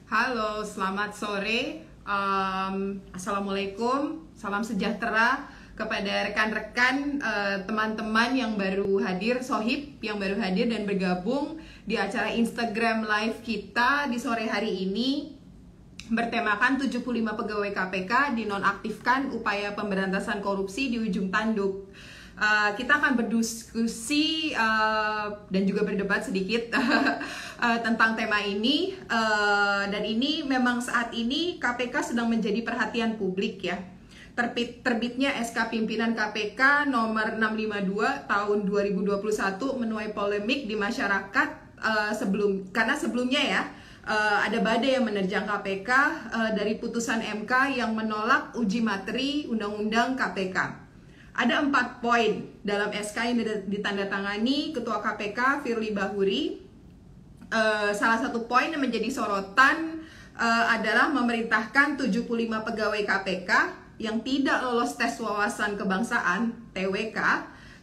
Halo, selamat sore. Assalamualaikum, salam sejahtera kepada rekan-rekan, teman-teman yang baru hadir, sohib yang baru hadir dan bergabung di acara Instagram Live kita di sore hari ini bertemakan 75 pegawai KPK dinonaktifkan upaya pemberantasan korupsi di ujung tanduk. Kita akan berdiskusi dan juga berdebat sedikit tentang tema ini, dan ini memang saat ini KPK sedang menjadi perhatian publik ya. Terbitnya SK Pimpinan KPK nomor 652 tahun 2021 menuai polemik di masyarakat, karena sebelumnya ya ada badai yang menerjang KPK dari putusan MK yang menolak uji materi Undang-Undang KPK. Ada 4 poin dalam SK yang ditandatangani Ketua KPK Firly Bahuri. Salah satu poin yang menjadi sorotan adalah memerintahkan 75 pegawai KPK yang tidak lolos tes wawasan kebangsaan (TWK)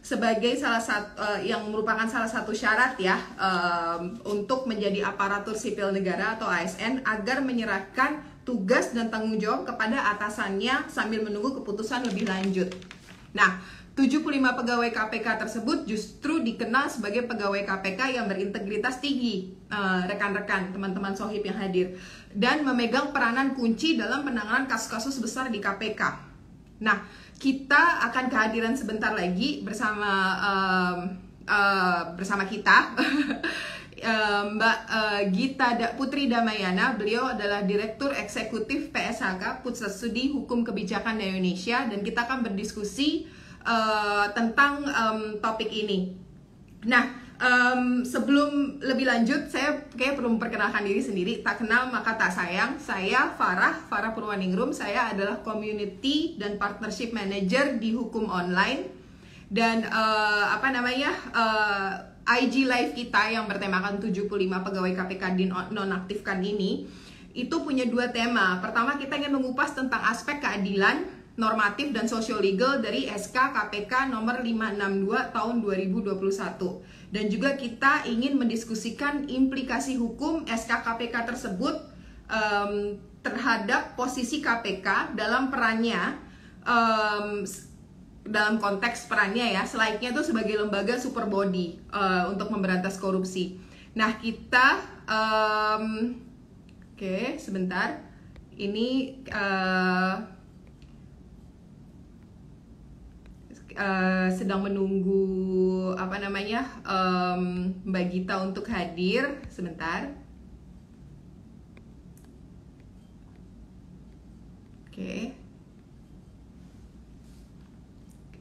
sebagai yang merupakan salah satu syarat ya untuk menjadi aparatur sipil negara atau ASN, agar menyerahkan tugas dan tanggung jawab kepada atasannya sambil menunggu keputusan lebih lanjut. Nah, 75 pegawai KPK tersebut justru dikenal sebagai pegawai KPK yang berintegritas tinggi, rekan-rekan, teman-teman sohib yang hadir, dan memegang peranan kunci dalam penanganan kasus-kasus besar di KPK. Nah, kita akan kehadiran sebentar lagi bersama kita Mbak Gita Putri Damayana. Beliau adalah Direktur Eksekutif PSHK, Pusat Studi Hukum Kebijakan Indonesia, dan kita akan berdiskusi tentang topik ini. Nah, sebelum lebih lanjut, saya kayak perlu memperkenalkan diri sendiri. Tak kenal maka tak sayang. Saya Farah Purwaningrum. Saya adalah Community dan Partnership Manager di Hukum Online. Dan IG Live kita yang bertemakan 75 pegawai KPK dinonaktifkan ini, itu punya 2 tema. Pertama, kita ingin mengupas tentang aspek keadilan, normatif, dan sosio-legal dari SK KPK nomor 562 tahun 2021. Dan juga kita ingin mendiskusikan implikasi hukum SK KPK tersebut terhadap posisi KPK dalam perannya, dalam konteks perannya ya, selayaknya itu sebagai lembaga super body untuk memberantas korupsi. Nah, kita oke, sebentar. Ini sedang menunggu Mbak Gita untuk hadir. Sebentar. Oke.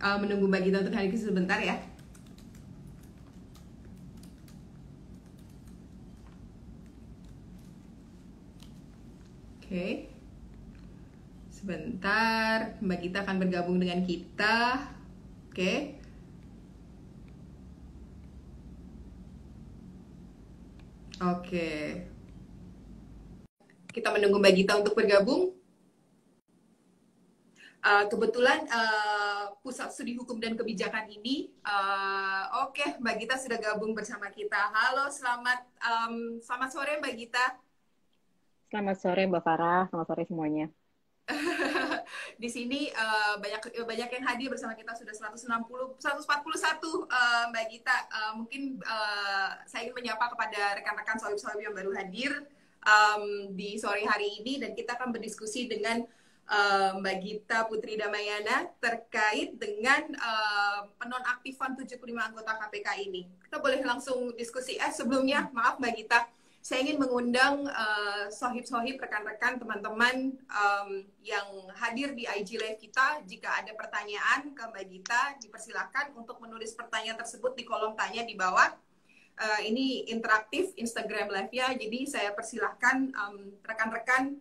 Menunggu Mbak Gita untuk hadir sebentar ya. Oke. Sebentar, Mbak Gita akan bergabung dengan kita. Oke. Oke. Kita menunggu Mbak Gita untuk bergabung. Kebetulan Pusat Studi Hukum dan Kebijakan ini, oke, Mbak Gita sudah gabung bersama kita. Halo, selamat sore Mbak Gita. Selamat sore Mbak Farah, selamat sore semuanya. Di sini banyak yang hadir bersama kita, sudah 141 Mbak Gita. Mungkin saya ingin menyapa kepada rekan-rekan sohib-sohib yang baru hadir di sore hari ini, dan kita akan berdiskusi dengan Mbak Gita Putri Damayana terkait dengan penonaktifan 75 anggota KPK ini. Kita boleh langsung diskusi. Sebelumnya, maaf Mbak Gita, saya ingin mengundang sohib-sohib, rekan-rekan, teman-teman yang hadir di IG Live kita. Jika ada pertanyaan ke Mbak Gita, dipersilakan untuk menulis pertanyaan tersebut di kolom tanya di bawah. Ini interaktif Instagram Live-nya, jadi saya persilahkan rekan-rekan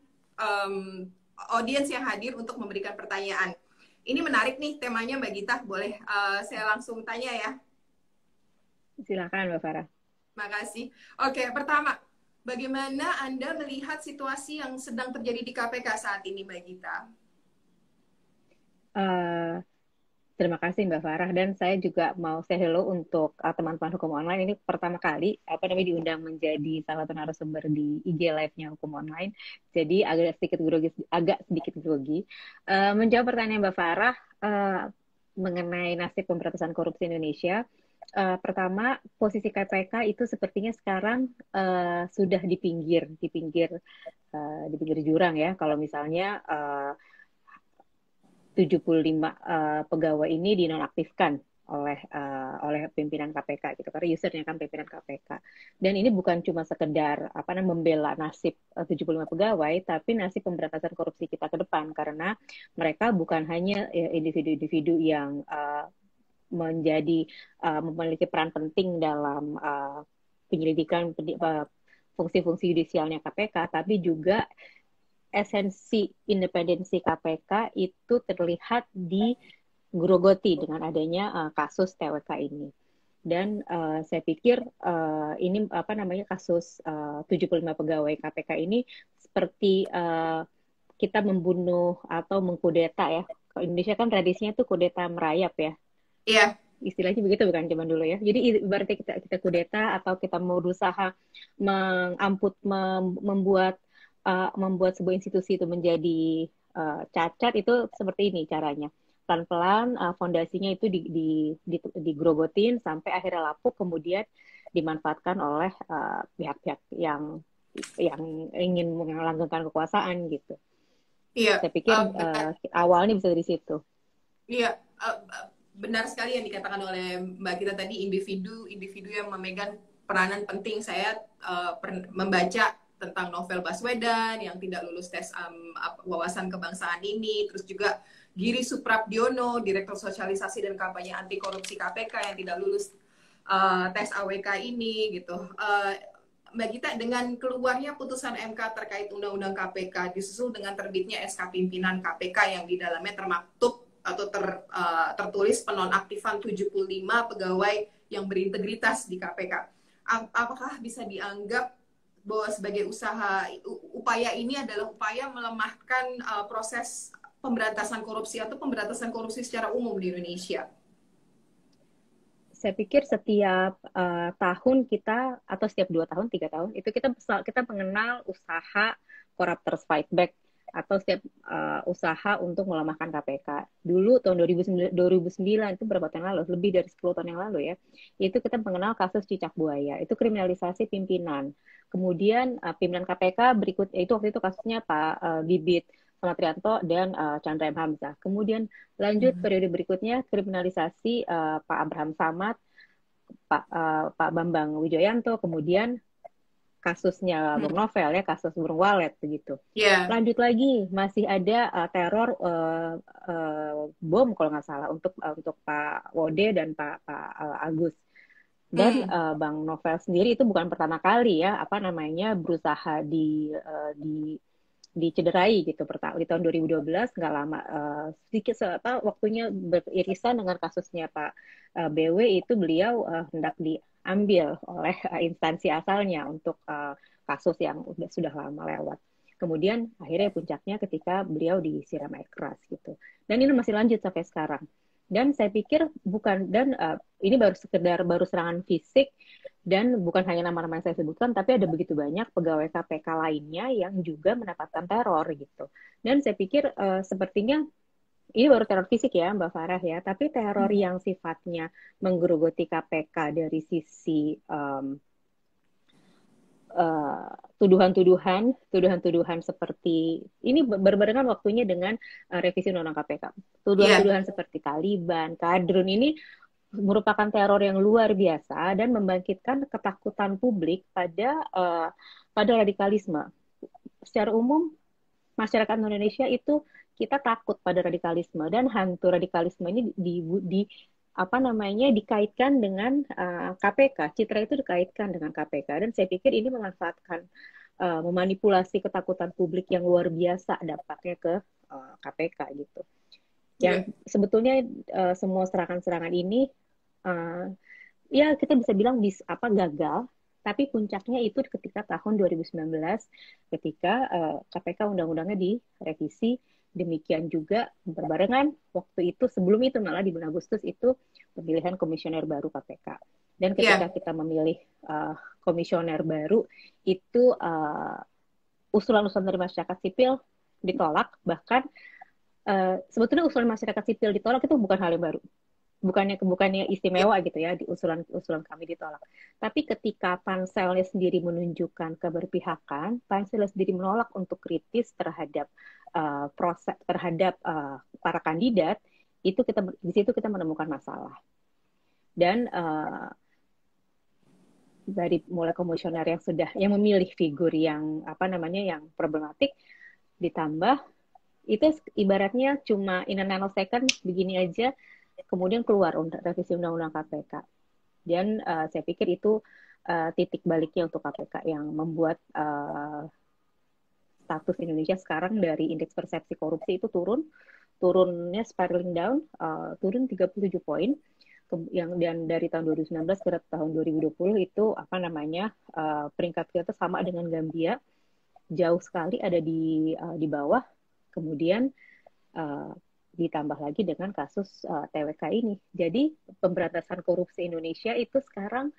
audiens yang hadir untuk memberikan pertanyaan. Ini menarik nih temanya Mbak Gita, boleh saya langsung tanya ya? Silakan Mbak Farah. Makasih. Oke, pertama, bagaimana Anda melihat situasi yang sedang terjadi di KPK saat ini, Mbak Gita? Terima kasih Mbak Farah, dan saya juga mau say hello untuk teman-teman hukum online. Ini pertama kali diundang menjadi salah satu narasumber di IG Live-nya hukum online. Jadi agak sedikit grogi. Menjawab pertanyaan Mbak Farah mengenai nasib pemberantasan korupsi Indonesia. Pertama, posisi KPK itu sepertinya sekarang sudah di pinggir jurang ya. Kalau misalnya 75 pegawai ini dinonaktifkan oleh pimpinan KPK gitu, karena usernya kan pimpinan KPK. Dan ini bukan cuma sekedar membela nasib 75 pegawai, tapi nasib pemberantasan korupsi kita ke depan, karena mereka bukan hanya individu-individu yang memiliki peran penting dalam penyelidikan fungsi-fungsi yudisialnya KPK, tapi juga esensi independensi KPK itu terlihat digrogoti dengan adanya kasus TWK ini. Dan saya pikir ini kasus 75 pegawai KPK ini seperti kita membunuh atau mengkudeta ya. Kalau Indonesia kan tradisinya tuh kudeta merayap ya. Iya. Istilahnya begitu bukan zaman dulu ya. Jadi ibaratnya kita kudeta atau kita mau berusaha membuat sebuah institusi itu menjadi cacat, itu seperti ini caranya. Pelan-pelan fondasinya itu digrogotin sampai akhirnya lapuk, kemudian dimanfaatkan oleh pihak-pihak yang ingin melanggengkan kekuasaan gitu. Iya. Saya pikir awalnya bisa dari situ. Iya, benar sekali yang dikatakan oleh Mbak Gita tadi, individu yang memegang peranan penting. Saya membaca tentang novel Baswedan yang tidak lulus tes wawasan kebangsaan ini, terus juga Giri Suprabdiono, Direktur Sosialisasi dan Kampanye Anti Korupsi KPK yang tidak lulus tes AWK ini gitu. Mbak Gita, dengan keluarnya putusan MK terkait Undang-Undang KPK disusul dengan terbitnya SK Pimpinan KPK yang di dalamnya termaktub atau tertulis penonaktifan 75 pegawai yang berintegritas di KPK. Apakah bisa dianggap bahwa sebagai upaya ini adalah upaya melemahkan proses pemberantasan korupsi atau pemberantasan korupsi secara umum di Indonesia? Saya pikir setiap tahun kita, atau setiap 2 tahun, 3 tahun, itu kita mengenal usaha Corruptors Fight Back, atau setiap usaha untuk melemahkan KPK. Dulu tahun 2009 itu berapa tahun lalu, lebih dari 10 tahun yang lalu ya, itu kita mengenal kasus cicak buaya, itu kriminalisasi pimpinan. Kemudian pimpinan KPK itu waktu itu kasusnya Pak Bibit Samatrianto dan Chandra M. Hamzah. Kemudian lanjut periode berikutnya kriminalisasi Pak Abraham Samad, Pak Bambang Wijoyanto, kemudian kasusnya Bung Novel ya, kasus Burung Walet begitu. Yeah. Lanjut lagi masih ada teror bom kalau nggak salah untuk Pak Wode dan Pak Agus. Dan Bang Novel sendiri itu bukan pertama kali ya berusaha dicederai gitu. Di tahun 2012 nggak lama sedikit waktunya beririsan dengan kasusnya Pak BW, itu beliau hendak diambil oleh instansi asalnya untuk kasus yang sudah lama lewat. Kemudian akhirnya puncaknya ketika beliau disiram air keras gitu. Dan ini masih lanjut sampai sekarang. Dan saya pikir ini baru serangan fisik, dan bukan hanya nama-nama yang saya sebutkan, tapi ada begitu banyak pegawai KPK lainnya yang juga mendapatkan teror gitu. Dan saya pikir sepertinya ini baru teror fisik ya Mbak Farah ya, tapi teror yang sifatnya menggerogoti KPK dari sisi tuduhan-tuduhan seperti ini berbarengan waktunya dengan revisi Undang-Undang KPK. Tuduhan-tuduhan seperti Taliban, Kadrun ini merupakan teror yang luar biasa dan membangkitkan ketakutan publik pada radikalisme. Secara umum masyarakat Indonesia itu kita takut pada radikalisme, dan hantu radikalisme ini dikaitkan dengan KPK. Citra itu dikaitkan dengan KPK, dan saya pikir ini memanipulasi ketakutan publik yang luar biasa dampaknya ke KPK gitu. Yang sebetulnya semua serangan-serangan ini ya kita bisa bilang gagal, tapi puncaknya itu ketika tahun 2019 ketika KPK undang-undangnya direvisi Demikian juga berbarengan waktu itu, sebelum itu malah di bulan Agustus itu pemilihan komisioner baru KPK. Dan ketika Ya, kita memilih komisioner baru itu usulan-usulan dari masyarakat sipil ditolak, bahkan sebetulnya usulan masyarakat sipil ditolak itu bukan hal yang baru, bukannya ya, istimewa gitu ya, di usulan kami ditolak. Tapi ketika panselnya sendiri menunjukkan keberpihakan, panselnya sendiri menolak untuk kritis terhadap proses terhadap para kandidat, itu kita di situ kita menemukan masalah. Dan dari mulai komisioner yang sudah yang memilih figur yang apa namanya yang problematik, ditambah itu ibaratnya cuma in a nanosecond begini aja, kemudian keluar revisi undang-undang KPK. Dan saya pikir itu titik baliknya untuk KPK yang membuat status Indonesia sekarang dari indeks persepsi korupsi itu turunnya spiraling down, turun 37 poin, yang dan dari tahun 2019 ke tahun 2020 itu apa namanya peringkat kita sama dengan Gambia, jauh sekali ada di bawah. Kemudian ditambah lagi dengan kasus TWK ini. Jadi pemberantasan korupsi Indonesia itu sekarang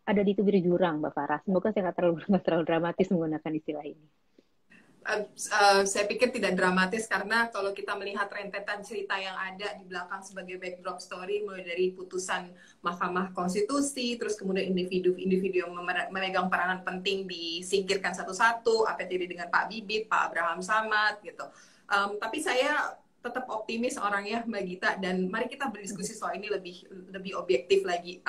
ada di tubir jurang, Mbak Farah. Semoga saya nggak terlalu dramatis menggunakan istilah ini. Saya pikir tidak dramatis karena kalau kita melihat rentetan cerita yang ada di belakang sebagai backdrop story, mulai dari putusan Mahkamah Konstitusi, terus kemudian individu-individu yang memegang peranan penting disingkirkan satu-satu, apa yang terjadi dengan Pak Bibit, Pak Abraham Samad gitu. Tapi saya tetap optimis orangnya Mbak Gita, dan mari kita berdiskusi soal ini lebih objektif lagi,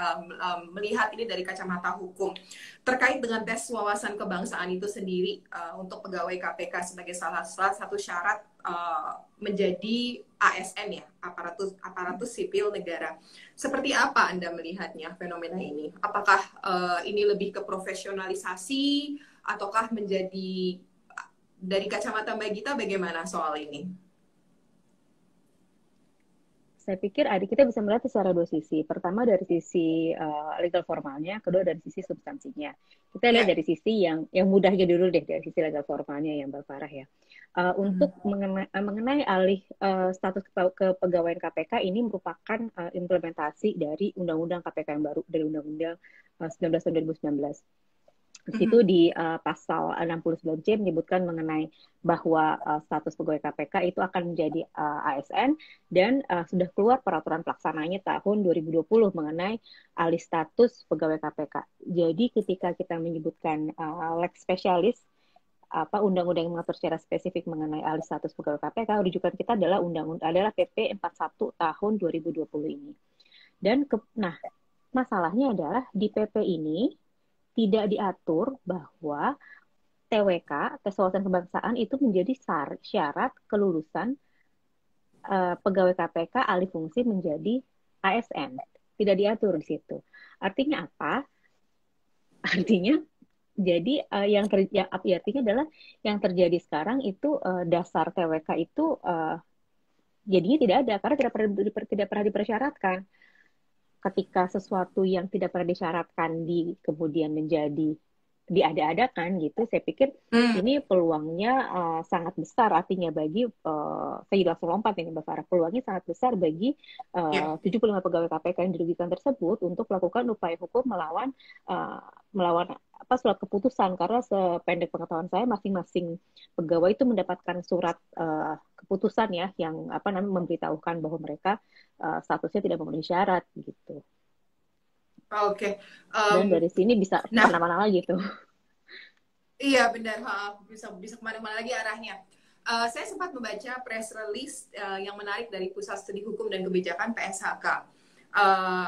melihat ini dari kacamata hukum terkait dengan tes wawasan kebangsaan itu sendiri untuk pegawai KPK sebagai salah satu syarat menjadi ASN ya, aparatus sipil negara. Seperti apa Anda melihatnya fenomena ini? Apakah ini lebih ke profesionalisasi ataukah menjadi, dari kacamata Mbak Gita bagaimana soal ini? Saya pikir kita bisa melihat secara dua sisi. Pertama dari sisi legal formalnya, kedua dari sisi substansinya. Kita lihat Ya. dari sisi yang mudahnya dulu deh, dari sisi legal formalnya yang Mbak Farah ya. Untuk mengenai alih status kepegawaian KPK ini merupakan implementasi dari Undang-Undang KPK yang baru, dari Undang-Undang 19 tahun 2019. Di situ di pasal 69C menyebutkan mengenai bahwa status pegawai KPK itu akan menjadi ASN, dan sudah keluar peraturan pelaksananya tahun 2020 mengenai alih status pegawai KPK. Jadi ketika kita menyebutkan lex specialis, undang-undang yang mengatur secara spesifik mengenai alih status pegawai KPK, rujukan kita adalah PP 41 tahun 2020 ini. Dan masalahnya adalah di PP ini tidak diatur bahwa TWK, tes wawasan kebangsaan, itu menjadi syarat kelulusan pegawai KPK alih fungsi menjadi ASN. Tidak diatur di situ. Artinya apa? Artinya jadi artinya adalah yang terjadi sekarang itu dasar TWK itu jadinya tidak ada karena tidak pernah dipersyaratkan. Ketika sesuatu yang tidak pernah disyaratkan kemudian menjadi diada-adakan gitu, saya pikir ini peluangnya sangat besar, artinya bagi saya langsung lompat ini Mbak Farah, peluangnya sangat besar bagi 75 pegawai KPK yang dirugikan tersebut untuk melakukan upaya hukum melawan surat keputusan, karena sependek pengetahuan saya masing-masing pegawai itu mendapatkan surat keputusan ya yang memberitahukan bahwa mereka statusnya tidak memenuhi syarat gitu. Oke. Dan dari sini bisa kemana-mana lagi tuh. Iya benar, bisa kemana-mana lagi arahnya. Saya sempat membaca press release yang menarik dari Pusat Studi Hukum dan Kebijakan PSHK.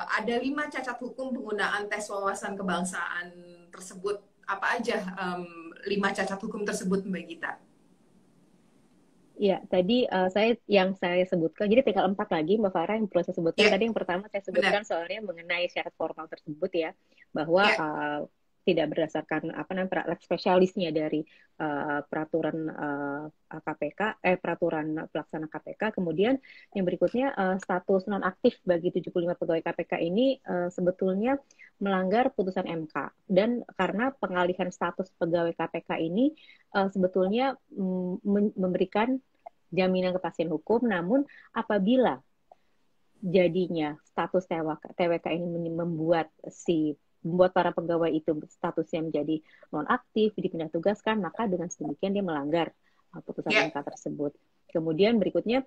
Ada 5 cacat hukum penggunaan tes wawasan kebangsaan tersebut. Apa aja 5 cacat hukum tersebut Mbak Gita? Ya, tadi saya sebutkan, jadi tinggal 4 lagi Mbak Farah yang perlu saya sebutkan. Tadi yang pertama saya sebutkan soalnya mengenai syarat formal tersebut ya, bahwa tidak berdasarkan lex spesialisnya dari peraturan KPK, peraturan pelaksana KPK. Kemudian yang berikutnya status nonaktif bagi 75 pegawai KPK ini sebetulnya melanggar putusan MK, dan karena pengalihan status pegawai KPK ini sebetulnya memberikan jaminan kepastian hukum. Namun apabila jadinya status TWK ini membuat para pegawai itu statusnya menjadi nonaktif, dipindah tugaskan, maka dengan sedemikian dia melanggar putusan MK tersebut. Kemudian berikutnya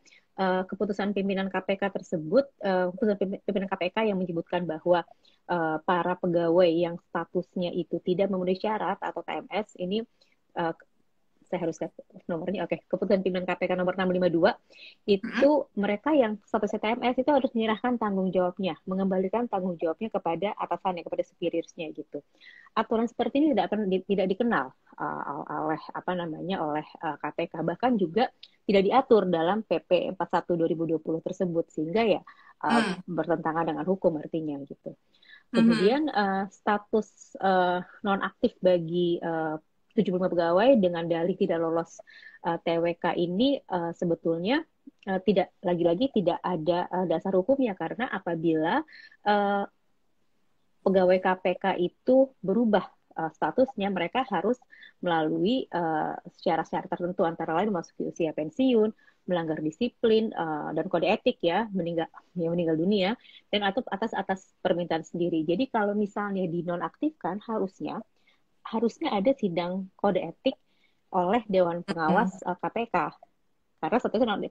keputusan pimpinan KPK tersebut, keputusan pimpinan KPK yang menyebutkan bahwa para pegawai yang statusnya itu tidak memenuhi syarat atau TMS ini saya harus lihat nomornya. Oke, keputusan pimpinan KPK nomor 652 itu mereka yang statusnya TMS itu harus menyerahkan tanggung jawabnya, mengembalikan tanggung jawabnya kepada atasannya, kepada superiornya gitu. Aturan seperti ini tidak dikenal oleh KPK, bahkan juga tidak diatur dalam PP 41 2020 tersebut, sehingga ya bertentangan dengan hukum artinya gitu. Kemudian status nonaktif bagi 75 pegawai dengan dalih tidak lolos TWK ini sebetulnya tidak ada dasar hukumnya, karena apabila pegawai KPK itu berubah statusnya, mereka harus melalui syarat-syarat tertentu, antara lain memasuki usia pensiun, melanggar disiplin dan kode etik ya, meninggal dunia, dan atau atas permintaan sendiri. Jadi kalau misalnya dinonaktifkan, harusnya ada sidang kode etik oleh Dewan Pengawas KPK. Karena statusnya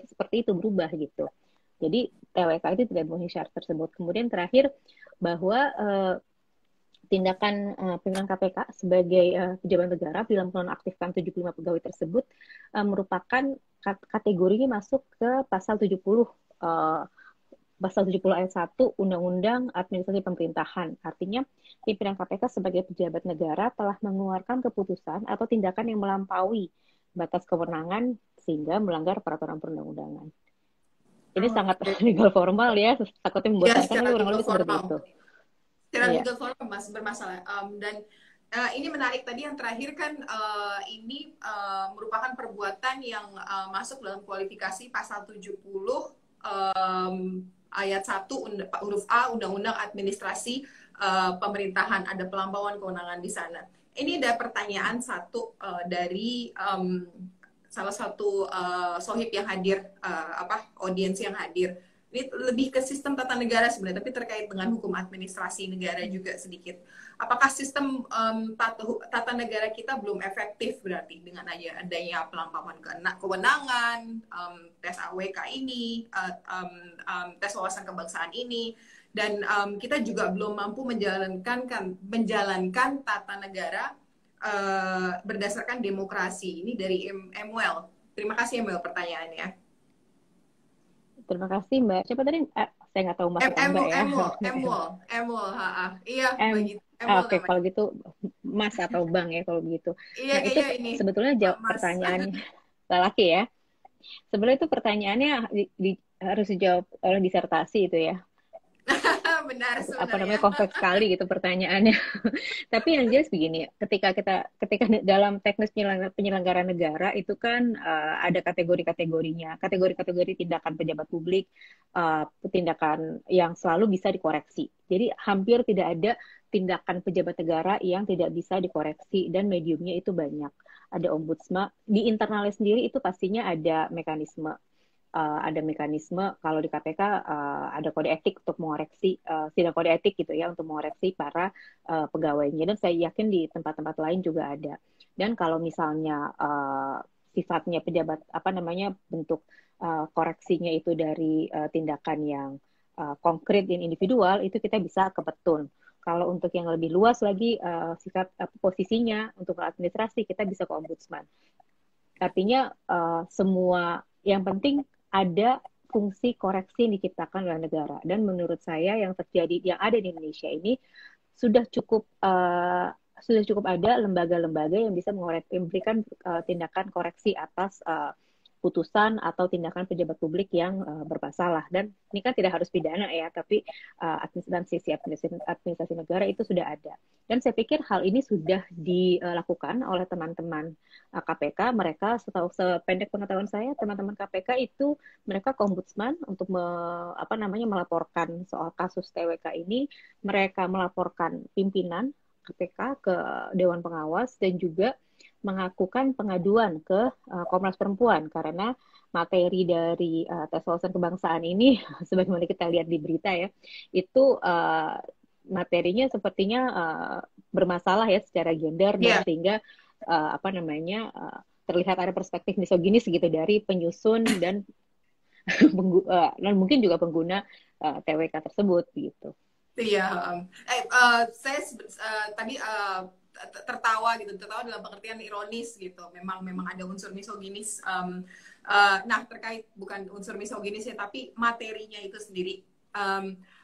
seperti itu, berubah gitu. Jadi TWK itu tidak memenuhi syarat tersebut. Kemudian terakhir, bahwa tindakan pimpinan KPK sebagai pejabat negara bila menonaktifkan 75 pegawai tersebut merupakan kategorinya masuk ke pasal 70 ayat 1 Undang-Undang Administrasi Pemerintahan. Artinya, pimpinan KPK sebagai pejabat negara telah mengeluarkan keputusan atau tindakan yang melampaui batas kewenangan sehingga melanggar peraturan perundang-undangan. Ini sangat legal formal ya, takutnya membosankan, tapi kurang lebih seperti itu. Secara legal formal bermasalah. Dan ini menarik tadi yang terakhir kan, ini merupakan perbuatan yang masuk dalam kualifikasi pasal 70 ayat 1 huruf A Undang-Undang Administrasi Pemerintahan, ada pelampauan kewenangan di sana. Ini ada pertanyaan satu dari salah satu sohib yang hadir, audiens yang hadir. Ini lebih ke sistem tata negara sebenarnya, tapi terkait dengan hukum administrasi negara juga sedikit. Apakah sistem tata negara kita belum efektif berarti dengan adanya pelampauan kewenangan, tes AWK ini, tes wawasan kebangsaan ini, dan kita juga belum mampu menjalankan tata negara berdasarkan demokrasi. Ini dari Emuel. Terima kasih Emuel pertanyaannya. Terima kasih Mbak. Siapa tadi? Saya nggak tahu Mas atau Mbak ya. Emul, iya. Oke, kalau gitu Mas atau Bang ya kalau begitu. Iya, nah itu ini. Sebetulnya pertanyaannya laki ya. Sebenarnya itu pertanyaannya harus dijawab oleh disertasi itu ya. Benar sebenarnya. Namanya kompleks sekali gitu pertanyaannya. Tapi yang jelas begini, ketika dalam teknis penyelenggaraan negara itu kan ada kategori-kategorinya. Kategori-kategori tindakan pejabat publik, tindakan yang selalu bisa dikoreksi. Jadi hampir tidak ada tindakan pejabat negara yang tidak bisa dikoreksi, dan mediumnya itu banyak. Ada ombudsman, di internalnya sendiri itu pastinya ada mekanisme. Kalau di KPK ada kode etik untuk mengoreksi, sidang kode etik gitu ya, untuk mengoreksi para pegawainya, dan saya yakin di tempat-tempat lain juga ada. Dan kalau misalnya sifatnya pejabat bentuk koreksinya itu dari tindakan yang konkret dan individual, itu kita bisa ke petun. Kalau untuk yang lebih luas lagi sifat posisinya untuk administrasi, kita bisa ke ombudsman. Artinya semua yang penting ada fungsi koreksi yang diciptakan oleh negara, dan menurut saya yang ada di Indonesia ini sudah cukup ada lembaga-lembaga yang bisa memberikan tindakan koreksi atas putusan atau tindakan pejabat publik yang bermasalah. Dan ini kan tidak harus pidana ya, tapi administrasi negara itu sudah ada. Dan saya pikir hal ini sudah dilakukan oleh teman-teman KPK. Mereka sependek pengetahuan saya, teman-teman KPK itu mereka ke ombudsman untuk melaporkan soal kasus TWK ini. Mereka melaporkan pimpinan KPK ke Dewan Pengawas, dan juga mengakukan pengaduan ke Komnas Perempuan karena materi dari tes wawasan kebangsaan ini, sebagaimana kita lihat di berita ya, itu materinya sepertinya bermasalah ya secara gender dan Iya. sehingga apa namanya terlihat ada perspektif misoginis gitu dari penyusun dan dan mungkin juga pengguna TWK tersebut gitu. Iya, saya tadi tertawa gitu, tertawa dalam pengertian ironis gitu. Memang ada unsur misoginis. Nah, terkait bukan unsur misoginis ya, tapi materinya itu sendiri.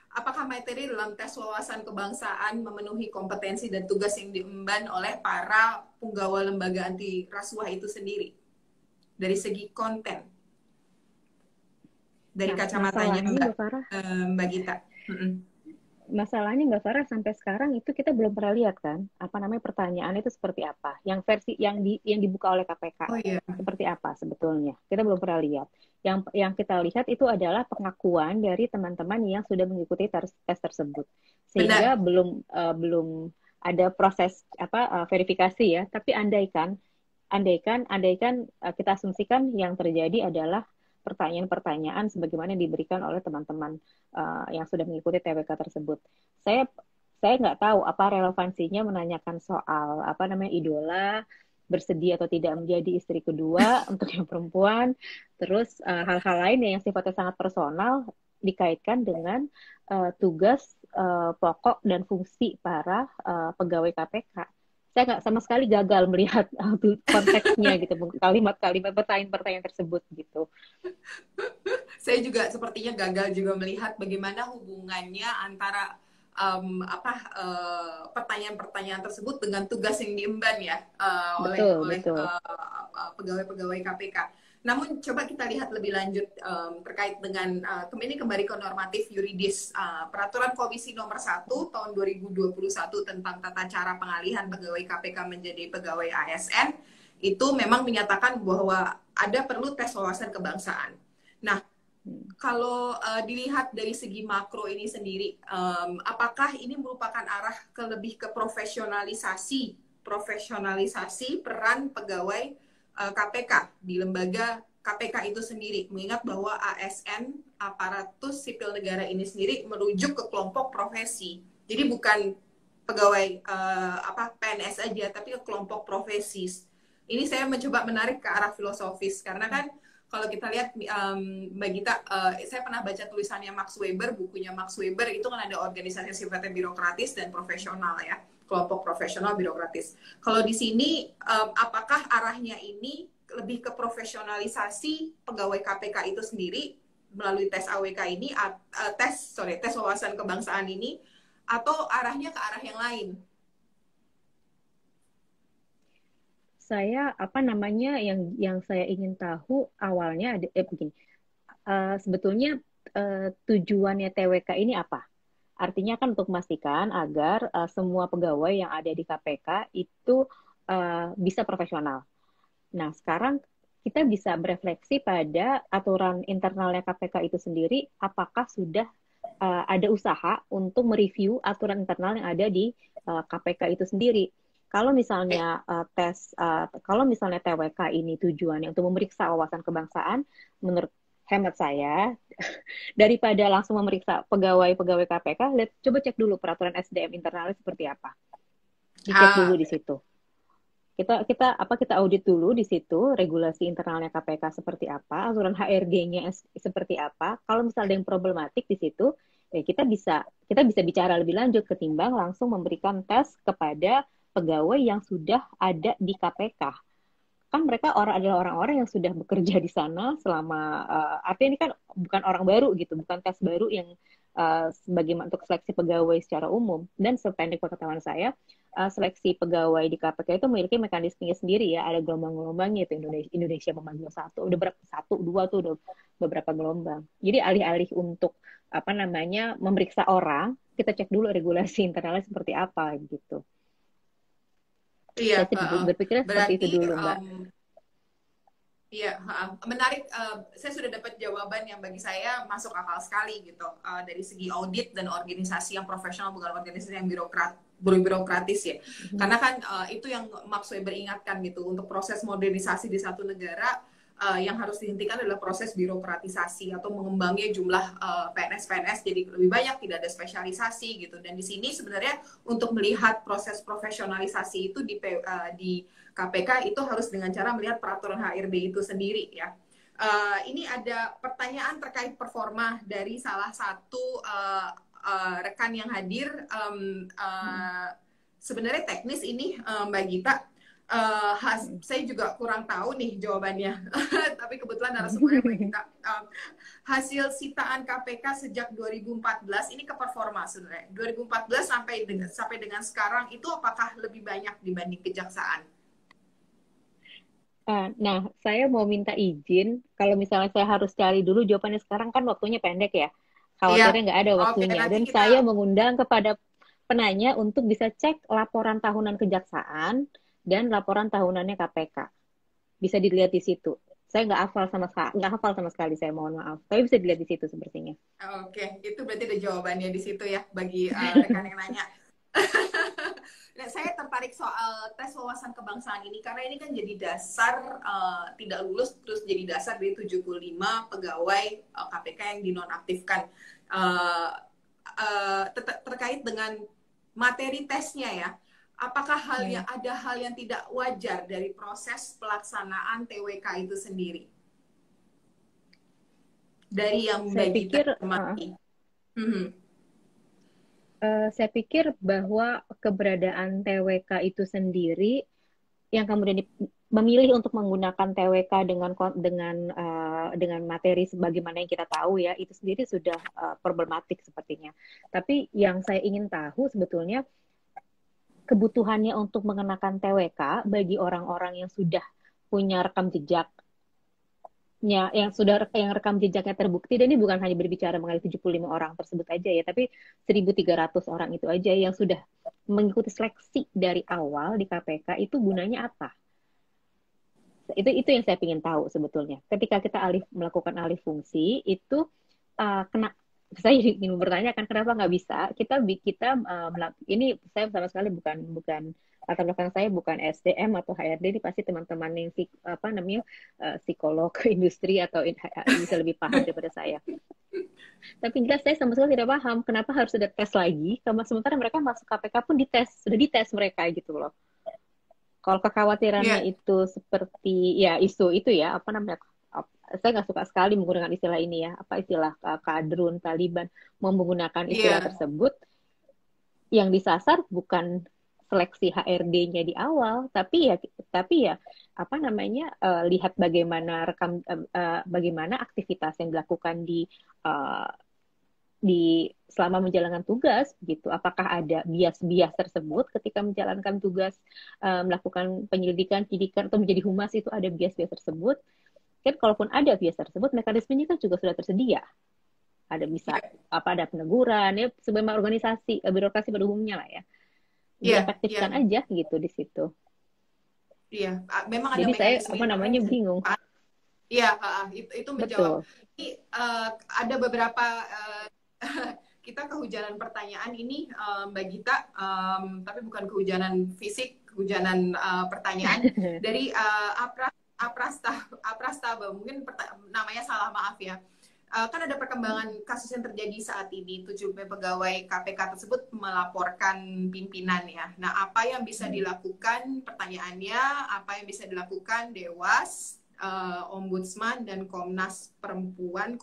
Apakah materi dalam tes wawasan kebangsaan memenuhi kompetensi dan tugas yang diemban oleh para punggawa lembaga anti rasuah itu sendiri dari segi konten, dari Nah, kacamatanya masalahnya Mbak Farah, Mbak Gita? masalahnya Mbak Farah sampai sekarang itu kita belum pernah lihat kan apa namanya pertanyaan itu seperti apa yang versi yang dibuka oleh KPK Oh iya. seperti apa sebetulnya kita belum pernah lihat yang kita lihat itu adalah pengakuan dari teman-teman yang sudah mengikuti tes tersebut sehingga Benar. belum ada proses verifikasi ya tapi andaikan kita asumsikan yang terjadi adalah pertanyaan-pertanyaan sebagaimana yang diberikan oleh teman-teman yang sudah mengikuti TWK tersebut. Saya saya nggak tahu apa relevansinya menanyakan soal apa namanya idola bersedia atau tidak menjadi istri kedua untuk yang perempuan, terus hal-hal lain yang sifatnya sangat personal dikaitkan dengan tugas pokok dan fungsi para pegawai KPK. Saya nggak sama sekali gagal melihat konteksnya gitu, kalimat-kalimat pertanyaan-pertanyaan tersebut gitu. Saya juga sepertinya gagal juga melihat bagaimana hubungannya antara pertanyaan-pertanyaan tersebut dengan tugas yang diemban ya oleh Betul, betul. pegawai-pegawai KPK. Namun coba kita lihat lebih lanjut terkait dengan ini kembali ke normatif yuridis Peraturan Komisi Nomor 1 Tahun 2021 tentang tata cara pengalihan pegawai KPK menjadi pegawai ASN itu memang menyatakan bahwa ada perlu tes wawasan kebangsaan. Nah, kalau dilihat dari segi makro ini sendiri, apakah ini merupakan arah lebih ke profesionalisasi peran pegawai KPK di lembaga KPK itu sendiri, mengingat bahwa ASN aparatus sipil negara ini sendiri merujuk ke kelompok profesi, jadi bukan pegawai PNS aja, tapi ke kelompok profesi. Ini saya mencoba menarik ke arah filosofis karena kan kalau kita lihat Mbak Gita, saya pernah baca tulisannya Max Weber, bukunya Max Weber itu kan ada organisasi sifatnya birokratis dan profesional ya, kelompok profesional birokratis. Kalau di sini apakah arahnya ini lebih ke profesionalisasi pegawai KPK itu sendiri melalui tes AWK ini, tes wawasan kebangsaan ini, atau arahnya ke arah yang lain? Saya apa namanya yang saya ingin tahu awalnya ada begini. Sebetulnya tujuannya TWK ini apa? Artinya kan untuk memastikan agar semua pegawai yang ada di KPK itu bisa profesional. Nah, sekarang kita bisa berefleksi pada aturan internalnya KPK itu sendiri, apakah sudah ada usaha untuk mereview aturan internal yang ada di KPK itu sendiri. Kalau misalnya kalau misalnya TWK ini tujuannya untuk memeriksa wawasan kebangsaan, menurut hemat saya, daripada langsung memeriksa pegawai-pegawai KPK, coba cek dulu peraturan SDM internalnya seperti apa. Dicek dulu di situ. Kita audit dulu di situ regulasi internalnya KPK seperti apa, aturan HRD-nya seperti apa. Kalau misalnya ada yang problematik di situ, ya kita bisa bicara lebih lanjut ketimbang langsung memberikan tes kepada pegawai yang sudah ada di KPK. Kan mereka adalah orang-orang yang sudah bekerja di sana selama artinya ini kan bukan orang baru gitu, bukan tes baru yang sebagai untuk seleksi pegawai secara umum. Dan sependek pengetahuan saya, seleksi pegawai di KPK itu memiliki mekanismenya sendiri ya, ada gelombang-gelombangnya itu Indonesia memanggil satu dua tuh udah beberapa gelombang. Jadi alih-alih untuk apa namanya memeriksa orang, kita cek dulu regulasi internalnya seperti apa gitu. Iya, Saya berpikirnya seperti itu berarti dulu, Mbak. iya, menarik. Saya sudah dapat jawaban yang bagi saya masuk akal sekali gitu. Dari segi audit dan organisasi yang profesional, bukan organisasi yang birokratis ya. Karena kan itu yang Max Weber ingatkan gitu, untuk proses modernisasi di satu negara yang harus dihentikan adalah proses birokratisasi atau mengembangnya jumlah PNS-PNS jadi lebih banyak, tidak ada spesialisasi gitu. Dan di sini sebenarnya untuk melihat proses profesionalisasi itu di KPK itu harus dengan cara melihat peraturan HRD itu sendiri ya. Ini ada pertanyaan terkait performa dari salah satu rekan yang hadir. Sebenarnya teknis ini Mbak Gita. Saya juga kurang tahu nih jawabannya, tapi kebetulan narasumbernya Mbak Gita. Hasil sitaan KPK sejak 2014 ini ke performa sebenarnya. 2014 sampai dengan sekarang itu apakah lebih banyak dibanding kejaksaan? Nah, saya mau minta izin kalau misalnya saya harus cari dulu jawabannya sekarang kan waktunya pendek ya. Iya, Khawatirnya nggak ada oke, waktunya. nanti Dan kita. saya mengundang kepada penanya untuk bisa cek laporan tahunan kejaksaan dan laporan tahunannya KPK. Bisa dilihat di situ. Saya nggak hafal sama sekali, saya mohon maaf. Tapi bisa dilihat di situ sepertinya. Oke, itu berarti ada jawabannya di situ ya bagi rekan yang nanya. Nah, saya tertarik soal tes wawasan kebangsaan ini karena ini kan jadi dasar tidak lulus terus jadi dasar dari 75 pegawai KPK yang dinonaktifkan. Terkait dengan materi tesnya ya, apakah ada hal yang tidak wajar dari proses pelaksanaan TWK itu sendiri dari yang Saya Mbak Gita pikir amati? saya pikir bahwa keberadaan TWK itu sendiri yang kemudian memilih untuk menggunakan TWK dengan materi sebagaimana yang kita tahu ya, itu sendiri sudah problematik sepertinya. Tapi yang saya ingin tahu sebetulnya kebutuhannya untuk mengenakan TWK bagi orang-orang yang sudah punya rekam jejak yang rekam jejaknya terbukti, dan ini bukan hanya berbicara mengenai 75 orang tersebut aja ya, tapi 1.300 orang itu aja yang sudah mengikuti seleksi dari awal di KPK, itu gunanya apa? Itu yang saya ingin tahu sebetulnya. Ketika kita melakukan alih fungsi itu saya ingin bertanya kan kenapa nggak bisa ini, saya sama sekali bukan latar belakang saya bukan SDM atau HRD, ini pasti teman-teman yang psikolog industri atau bisa lebih paham daripada saya. Tapi jelas saya sama sekali tidak paham kenapa harus ada tes lagi, sementara mereka masuk KPK pun sudah dites mereka gitu loh. Kalau kekhawatirannya itu seperti ya isu itu ya, apa namanya, saya nggak suka sekali menggunakan istilah ini ya, apa istilah kadrun Taliban mau menggunakan istilah tersebut, yang disasar bukan seleksi HRD-nya di awal, tapi ya apa namanya, lihat bagaimana bagaimana aktivitas yang dilakukan di selama menjalankan tugas gitu. Apakah ada bias-bias tersebut ketika menjalankan tugas, melakukan penyelidikan, penyidikan atau menjadi humas, itu ada bias-bias tersebut. Kan kalaupun ada bias tersebut, mekanismenya kan juga sudah tersedia. Ada peneguran ya, sebagai organisasi birokrasi pada umumnya lah ya. Diefektifkan aja gitu di situ. Iya, memang ada jadi mekanisme. Saya bingung. Iya, itu menjawab. Ini ada beberapa kita kehujanan pertanyaan ini Mbak Gita, tapi bukan kehujanan fisik, kehujanan pertanyaan dari Aprastaba, mungkin namanya salah, maaf ya. Kan ada perkembangan kasus yang terjadi saat ini, 7 pegawai KPK tersebut melaporkan pimpinan ya. Nah, apa yang bisa dilakukan, pertanyaannya, apa yang bisa dilakukan Dewas, Ombudsman dan Komnas Perempuan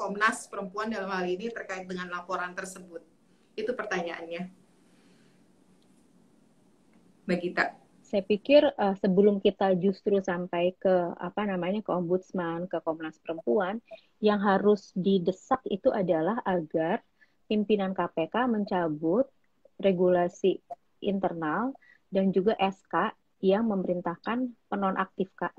dalam hal ini terkait dengan laporan tersebut? Itu pertanyaannya, Mbak Gita. Saya pikir sebelum kita justru sampai ke ke Ombudsman, ke Komnas Perempuan, yang harus didesak itu adalah agar pimpinan KPK mencabut regulasi internal dan juga SK yang memerintahkan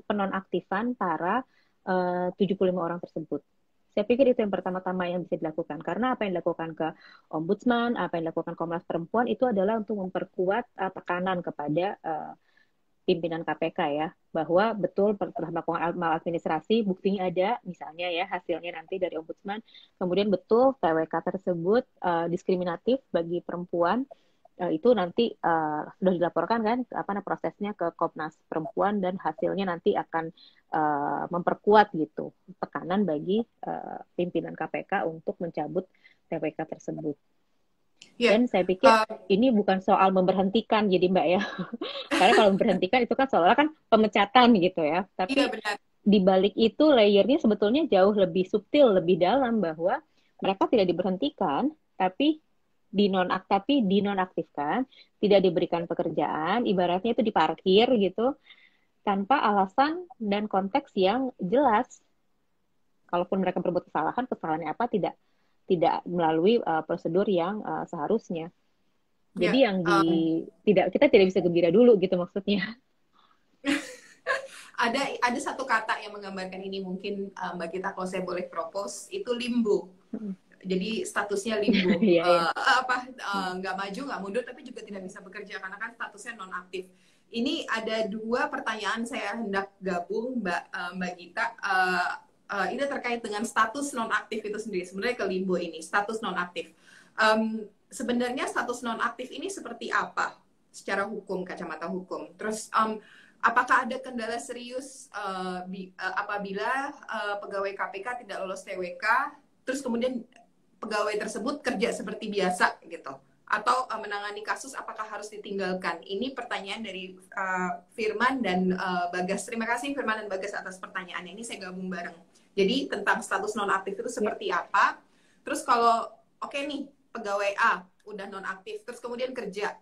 penonaktifan para 75 orang tersebut. Saya pikir itu yang pertama-tama yang bisa dilakukan. Karena apa yang dilakukan ke Ombudsman, apa yang dilakukan Komnas Perempuan, itu adalah untuk memperkuat tekanan kepada pimpinan KPK ya, bahwa betul telah melakukan maladministrasi, buktinya ada, misalnya ya hasilnya nanti dari Ombudsman, kemudian betul TWK tersebut diskriminatif bagi perempuan, itu nanti sudah dilaporkan kan prosesnya ke Komnas Perempuan dan hasilnya nanti akan memperkuat gitu tekanan bagi pimpinan KPK untuk mencabut TWK tersebut. Ya, Dan saya pikir ini bukan soal memberhentikan jadi Mbak ya. Karena kalau memberhentikan itu kan seolah-olah kan pemecatan gitu ya. iya Tapi benar. di balik itu layernya sebetulnya jauh lebih subtil, lebih dalam bahwa mereka tidak diberhentikan, tapi dinonaktifkan, tidak diberikan pekerjaan, ibaratnya itu diparkir gitu, tanpa alasan dan konteks yang jelas. Kalaupun mereka berbuat kesalahan, kesalahannya apa tidak melalui prosedur yang seharusnya. Jadi Ya, yang kita tidak bisa gembira dulu gitu maksudnya. ada satu kata yang menggambarkan ini mungkin Mbak Gita kalau saya boleh propose itu limbo. Jadi statusnya limbo, Iya, iya. nggak maju nggak mundur tapi juga tidak bisa bekerja karena kan statusnya nonaktif. Ini ada dua pertanyaan saya hendak gabung Mbak Gita. Ini terkait dengan status nonaktif itu sendiri. Sebenarnya ke limbo ini status nonaktif. Sebenarnya status nonaktif ini seperti apa secara hukum, kacamata hukum? Terus apakah ada kendala serius apabila pegawai KPK tidak lolos TWK, terus kemudian pegawai tersebut kerja seperti biasa gitu, atau menangani kasus apakah harus ditinggalkan? Ini pertanyaan dari Firman dan Bagas. Terima kasih Firman dan Bagas atas pertanyaannya. Ini saya gabung bareng. Jadi tentang status nonaktif itu seperti apa? Terus kalau oke nih pegawai A udah nonaktif, terus kemudian kerja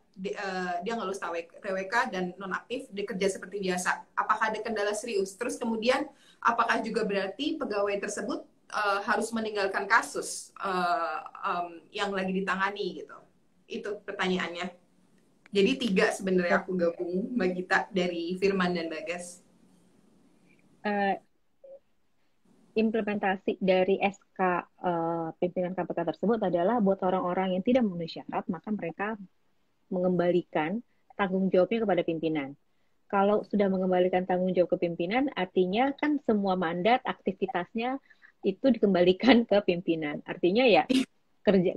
dia nggak lulus TWK dan nonaktif, dia kerja seperti biasa. Apakah ada kendala serius? Terus kemudian apakah juga berarti pegawai tersebut harus meninggalkan kasus yang lagi ditangani gitu? Itu pertanyaannya. Jadi 3 sebenarnya aku gabung Mbak Gita dari Firman dan Bagas. Implementasi dari SK pimpinan KPK tersebut adalah buat orang-orang yang tidak memenuhi syarat, maka mereka mengembalikan tanggung jawabnya kepada pimpinan. Kalau sudah mengembalikan tanggung jawab ke pimpinan, artinya kan semua mandat, aktivitasnya itu dikembalikan ke pimpinan. Artinya ya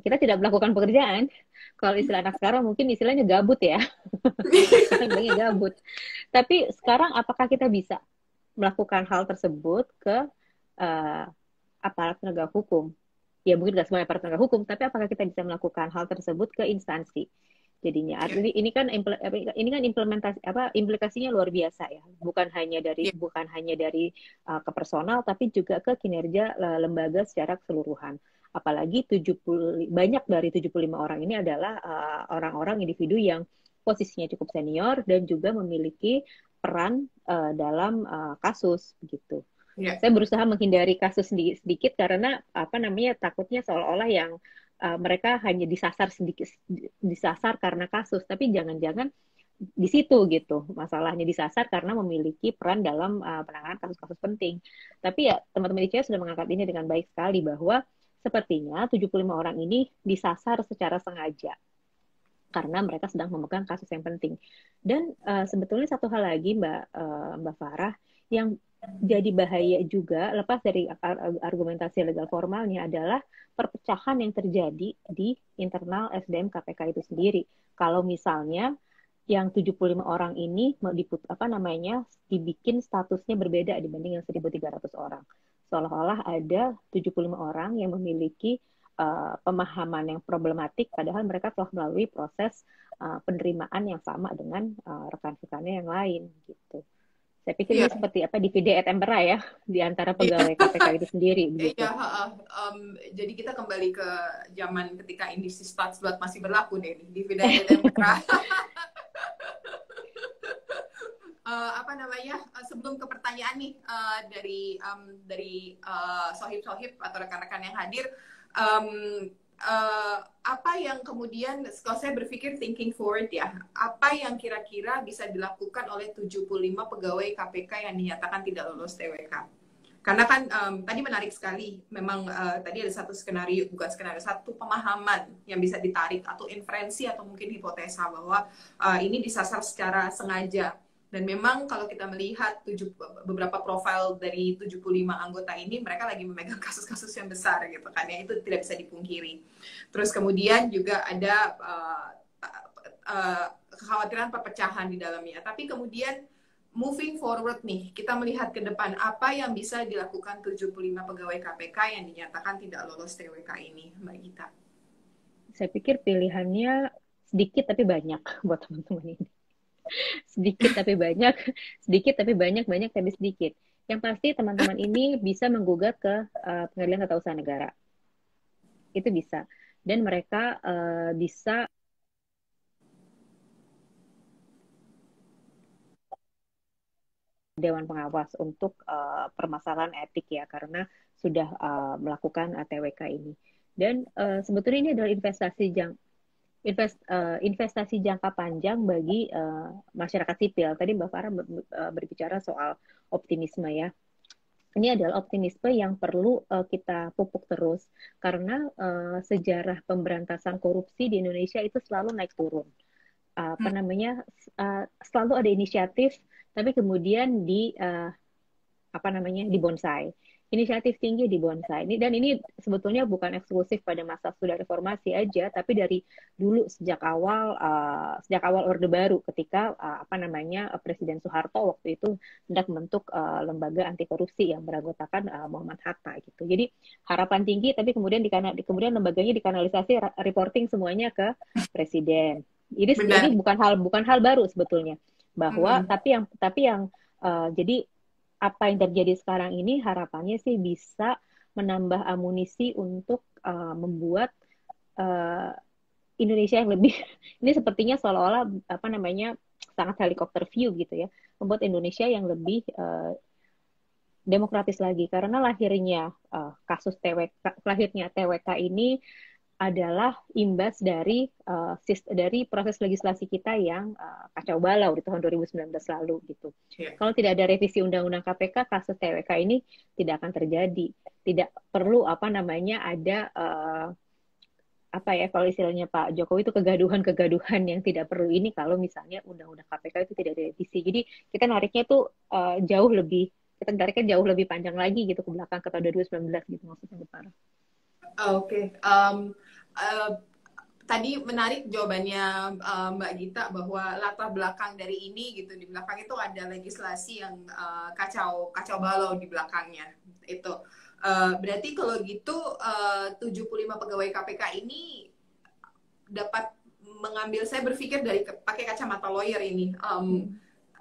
kita tidak melakukan pekerjaan. Kalau istilah anak sekarang mungkin istilahnya gabut ya. Kita bilangnya gabut. Tapi sekarang apakah kita bisa melakukan hal tersebut ke aparat penegak hukum? Ya mungkin nggak semua aparat penegak hukum, tapi apakah kita bisa melakukan hal tersebut ke instansi? Jadinya ini kan implementasi implikasinya luar biasa ya, bukan hanya dari ke personal tapi juga ke kinerja lembaga secara keseluruhan. Apalagi banyak dari 75 orang ini adalah orang-orang individu yang posisinya cukup senior dan juga memiliki peran dalam kasus begitu. Saya berusaha menghindari kasus sedikit karena takutnya seolah-olah yang mereka hanya disasar karena kasus, tapi jangan-jangan di situ gitu masalahnya, disasar karena memiliki peran dalam penanganan kasus-kasus penting. Tapi ya teman-teman ICW sudah mengangkat ini dengan baik sekali bahwa sepertinya 75 orang ini disasar secara sengaja karena mereka sedang memegang kasus yang penting. Dan sebetulnya satu hal lagi Mbak Farah yang jadi bahaya juga lepas dari argumentasi legal formalnya adalah perpecahan yang terjadi di internal SDM KPK itu sendiri. Kalau misalnya yang 75 orang ini dibikin statusnya berbeda dibanding yang 1.300 orang. Seolah-olah ada 75 orang yang memiliki pemahaman yang problematik padahal mereka telah melalui proses penerimaan yang sama dengan rekan-rekannya yang lain gitu. Saya pikir ini seperti divide et impera ya di antara pegawai KPK itu sendiri begitu. Jadi kita kembali ke zaman ketika Industri Statsblad masih berlaku deh, divide et impera. Sebelum ke pertanyaan nih dari sohib-sohib atau rekan-rekan yang hadir, apa yang kemudian, kalau saya berpikir thinking forward ya, apa yang kira-kira bisa dilakukan oleh 75 pegawai KPK yang dinyatakan tidak lolos TWK? Karena kan tadi menarik sekali, memang tadi ada satu satu pemahaman yang bisa ditarik atau inferensi atau mungkin hipotesa bahwa ini disasar secara sengaja. Dan memang kalau kita melihat beberapa profil dari 75 anggota ini, mereka lagi memegang kasus-kasus yang besar gitu kan ya, itu tidak bisa dipungkiri. Terus kemudian juga ada kekhawatiran perpecahan di dalamnya. Tapi kemudian moving forward nih, kita melihat ke depan apa yang bisa dilakukan 75 pegawai KPK yang dinyatakan tidak lolos TWK ini, Mbak Gita. Saya pikir pilihannya sedikit tapi banyak buat teman-teman ini. Sedikit tapi banyak, sedikit tapi banyak, banyak tapi sedikit. Yang pasti teman-teman ini bisa menggugat ke Pengadilan Tata Usaha Negara. Itu bisa. Dan mereka bisa Dewan Pengawas untuk permasalahan etik ya, karena sudah melakukan TWK ini. Dan sebetulnya ini adalah investasi jangka panjang bagi masyarakat sipil. Tadi Mbak Farah berbicara soal optimisme ya. Ini adalah optimisme yang perlu kita pupuk terus karena sejarah pemberantasan korupsi di Indonesia itu selalu naik turun. Apa namanya? Selalu ada inisiatif, tapi kemudian dibonsai. Inisiatif tinggi dibonsai. Dan ini sebetulnya bukan eksklusif pada masa sudah reformasi aja, tapi dari dulu sejak awal Orde Baru ketika Presiden Soeharto waktu itu hendak membentuk lembaga anti korupsi yang beranggotakan Muhammad Hatta gitu. Jadi harapan tinggi, tapi kemudian lembaganya dikanalisasi reporting semuanya ke presiden. Ini bukan hal baru sebetulnya bahwa tapi yang jadi apa yang terjadi sekarang ini harapannya sih bisa menambah amunisi untuk membuat Indonesia yang lebih ini sepertinya seolah-olah sangat helikopter view gitu ya, membuat Indonesia yang lebih demokratis lagi karena lahirnya TWK ini adalah imbas dari proses legislasi kita yang kacau balau di tahun 2019 lalu gitu. Yeah. Kalau tidak ada revisi Undang-Undang KPK, kasus TWK ini tidak akan terjadi. Tidak perlu kalau istilahnya Pak Jokowi itu kegaduhan yang tidak perlu ini kalau misalnya Undang-Undang KPK itu tidak direvisi. Jadi kita nariknya tuh jauh lebih panjang lagi gitu ke belakang ke tahun 2019 gitu maksudnya Pak. Oke. Tadi menarik jawabannya Mbak Gita bahwa latar belakang dari ini gitu, di belakang itu ada legislasi yang kacau balau di belakangnya itu. Berarti kalau gitu 75 pegawai KPK ini dapat mengambil, saya berpikir dari pakai kacamata lawyer ini,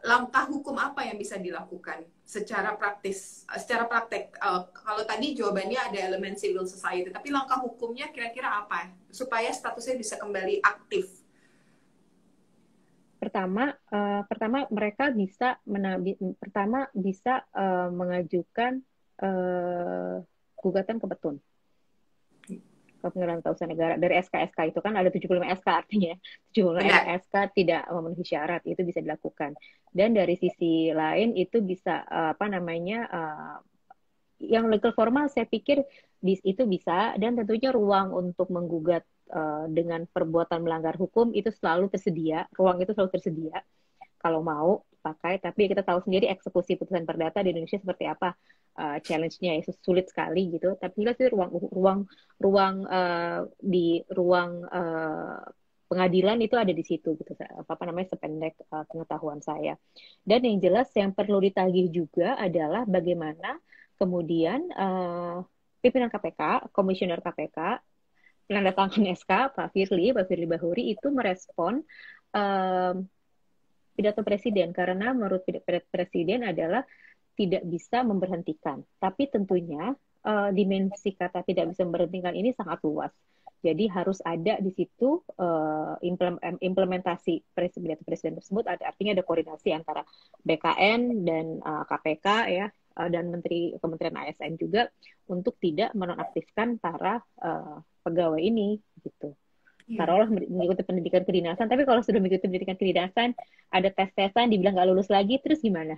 langkah hukum apa yang bisa dilakukan secara praktek? Kalau tadi jawabannya ada elemen civil society, tapi langkah hukumnya kira-kira apa supaya statusnya bisa kembali aktif? Pertama mereka bisa mengajukan gugatan ke Petun, ke Pengadilan Tata Usaha Negara dari SK itu kan ada 75 SK, artinya 75 SK tidak memenuhi syarat, itu bisa dilakukan. Dan dari sisi lain itu bisa yang legal formal saya pikir itu bisa, dan tentunya ruang untuk menggugat dengan perbuatan melanggar hukum itu selalu tersedia, ruang itu selalu tersedia kalau mau pakai. Tapi kita tahu sendiri eksekusi putusan perdata di Indonesia seperti apa, challenge-nya itu sulit sekali gitu. Tapi jelas itu ruang pengadilan itu ada di situ gitu, sependek pengetahuan saya. Dan yang jelas yang perlu ditagih juga adalah bagaimana kemudian pimpinan KPK, komisioner KPK, penandatangan SK Pak Firly Bahuri itu merespon pidato presiden, karena menurut pidato presiden adalah tidak bisa memberhentikan. Tapi tentunya dimensi kata tidak bisa memberhentikan ini sangat luas. Jadi harus ada di situ implementasi pidato presiden tersebut. Artinya ada koordinasi antara BKN dan KPK ya, dan Kementerian ASN juga untuk tidak menonaktifkan para pegawai ini gitu. Taruhlah mengikuti pendidikan kedinasan, tapi kalau sudah mengikuti pendidikan kedinasan, ada tes-tesan, dibilang nggak lulus lagi, terus gimana?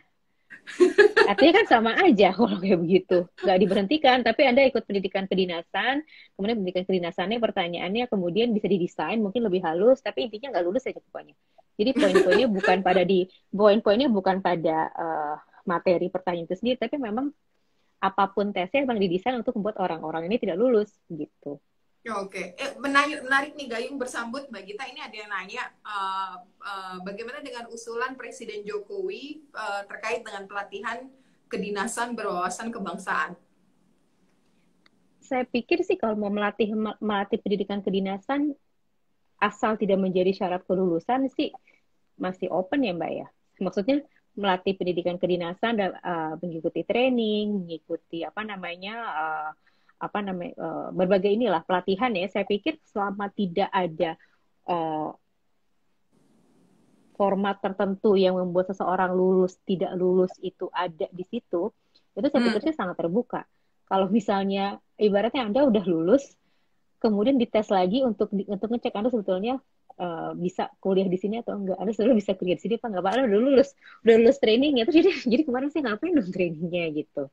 Artinya kan sama aja kalau kayak begitu. Nggak diberhentikan, tapi Anda ikut pendidikan kedinasan, kemudian pendidikan kedinasannya pertanyaannya kemudian bisa didesain, mungkin lebih halus, tapi intinya nggak lulus aja pokoknya. Jadi poin-poinnya bukan pada materi pertanyaan itu sendiri, tapi memang apapun tesnya memang didesain untuk membuat orang-orang ini tidak lulus gitu. Oke, menarik nih Gayung bersambut Mbak Gita. Ini ada yang nanya bagaimana dengan usulan Presiden Jokowi terkait dengan pelatihan kedinasan berwawasan kebangsaan. Saya pikir sih kalau mau melatih pendidikan kedinasan asal tidak menjadi syarat kelulusan sih masih open ya Mbak ya. Maksudnya melatih pendidikan kedinasan dan mengikuti training, mengikuti berbagai inilah pelatihan ya. Saya pikir selama tidak ada uh, format tertentu yang membuat seseorang lulus tidak lulus itu ada di situ, itu saya pikir sih sangat terbuka. Kalau misalnya ibaratnya Anda udah lulus, kemudian dites lagi untuk ngecek Anda sebetulnya bisa kuliah di sini atau enggak. Anda sebetulnya bisa kuliah di sini apa enggak? Pak, Anda udah lulus training ya. Terus jadi kemarin sih ngapain dong trainingnya gitu.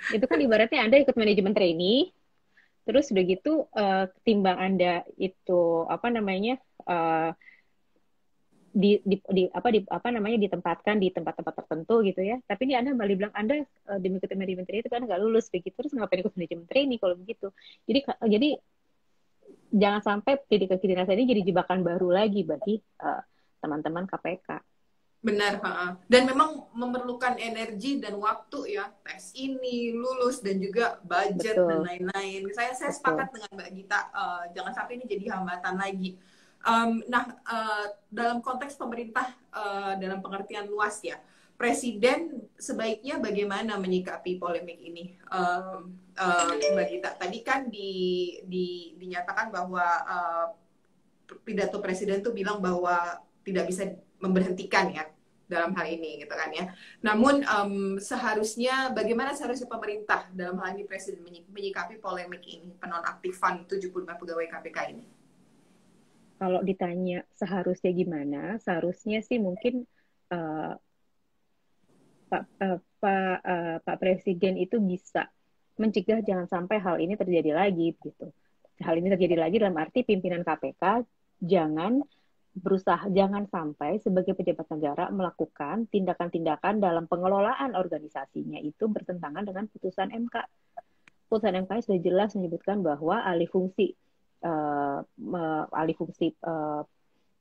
Itu kan ibaratnya Anda ikut manajemen trainee, terus udah gitu ketimbang Anda itu apa namanya uh, ditempatkan di tempat-tempat tertentu gitu ya. Tapi ini Anda malah bilang Anda demi ikut manajemen trainee itu kan nggak lulus begitu. Terus ngapain ikut manajemen trainee kalau begitu? Jadi jangan sampai pendidikan kedinasan ini jadi jebakan baru lagi bagi teman-teman KPK. Benar, dan memang memerlukan energi dan waktu ya, tes ini, lulus, dan juga budget dan Betul, lain-lain. Saya betul. sepakat dengan Mbak Gita, jangan sampai ini jadi hambatan lagi. Nah, dalam konteks pemerintah, dalam pengertian luas ya, Presiden sebaiknya bagaimana menyikapi polemik ini? Mbak Gita, tadi kan dinyatakan bahwa pidato Presiden tuh bilang bahwa tidak bisa memberhentikan ya dalam hal ini gitu kan ya. Namun bagaimana seharusnya pemerintah dalam hal ini Presiden menyikapi polemik ini, penonaktifan 75 pegawai KPK ini? Kalau ditanya seharusnya gimana, seharusnya sih mungkin uh, Pak Presiden itu bisa mencegah jangan sampai hal ini terjadi lagi gitu. Hal ini terjadi lagi dalam arti pimpinan KPK jangan sampai sebagai pejabat negara melakukan tindakan-tindakan dalam pengelolaan organisasinya itu bertentangan dengan putusan MK. Putusan MK sudah jelas menyebutkan bahwa alih fungsi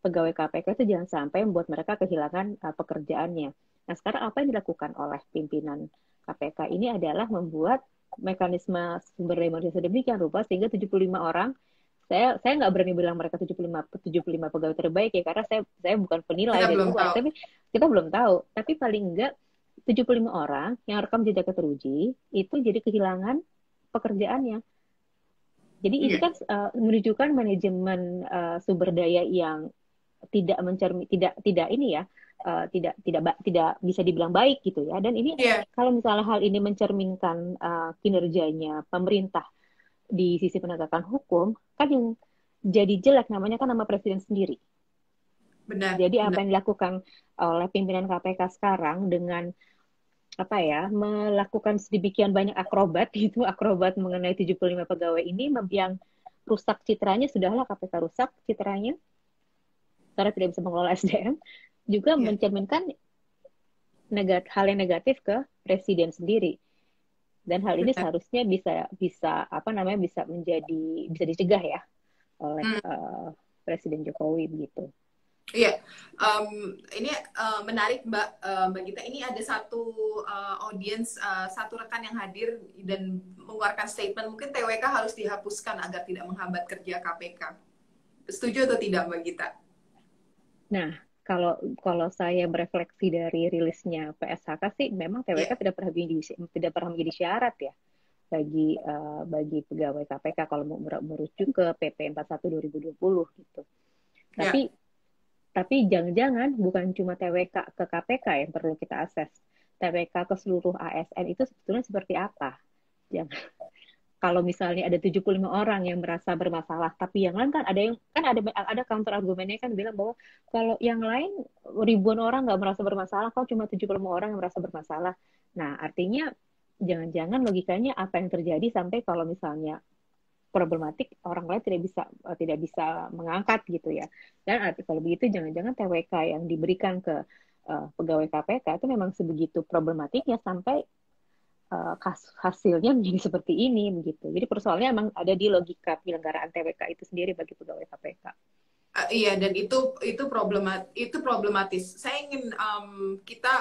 pegawai KPK itu jangan sampai membuat mereka kehilangan pekerjaannya. Nah, sekarang apa yang dilakukan oleh pimpinan KPK ini adalah membuat mekanisme sumber daya manusia sedemikian rupa sehingga 75 orang, saya nggak berani bilang mereka 75 pegawai terbaik ya karena saya bukan penilai Kita dari belum luar, tahu. tapi kita belum tahu. Tapi paling enggak 75 orang yang rekam jejaknya teruji itu jadi kehilangan pekerjaannya. Jadi ini Iya. kan menunjukkan manajemen sumber daya yang tidak ini ya, tidak bisa dibilang baik gitu ya. Dan ini Iya, kalau misalnya hal ini mencerminkan kinerjanya pemerintah di sisi penegakan hukum, kan yang jadi jelek namanya kan nama presiden sendiri. benar, Jadi apa benar. yang dilakukan oleh pimpinan KPK sekarang dengan apa ya, melakukan sedemikian banyak akrobat itu akrobat mengenai 75 pegawai ini yang rusak citranya, sudahlah KPK rusak citranya karena tidak bisa mengelola SDM, juga Iya, mencerminkan hal yang negatif ke presiden sendiri. Dan hal ini benar. seharusnya bisa bisa apa namanya bisa dicegah ya oleh Hmm. Presiden Jokowi begitu. Iya, ini menarik Mbak Gita. Ini ada satu audiens, satu rekan yang hadir dan mengeluarkan statement, mungkin TWK harus dihapuskan agar tidak menghambat kerja KPK. Setuju atau tidak Mbak Gita? Nah, kalau kalau saya berefleksi dari rilisnya PSHK sih, memang TWK Iya, tidak pernah menjadi syarat ya bagi pegawai KPK kalau mau merujuk ke PP 41 2020 gitu. Tapi iya. jangan-jangan bukan cuma TWK ke KPK yang perlu kita akses. TWK ke seluruh ASN itu sebetulnya seperti apa? Jangan, kalau misalnya ada 75 orang yang merasa bermasalah, tapi yang lain kan ada counter argumennya kan bilang bahwa kalau yang lain ribuan orang nggak merasa bermasalah, kok cuma 75 orang yang merasa bermasalah. Nah, artinya jangan-jangan logikanya apa yang terjadi sampai kalau misalnya problematik orang lain tidak bisa mengangkat gitu ya. Dan kalau begitu jangan-jangan TWK yang diberikan ke pegawai KPK itu memang sebegitu problematiknya sampai hasilnya menjadi seperti ini begitu. Jadi persoalannya emang ada di logika penyelenggaraan TWK itu sendiri bagi pegawai KPK. Iya, dan itu problematis. Saya ingin kita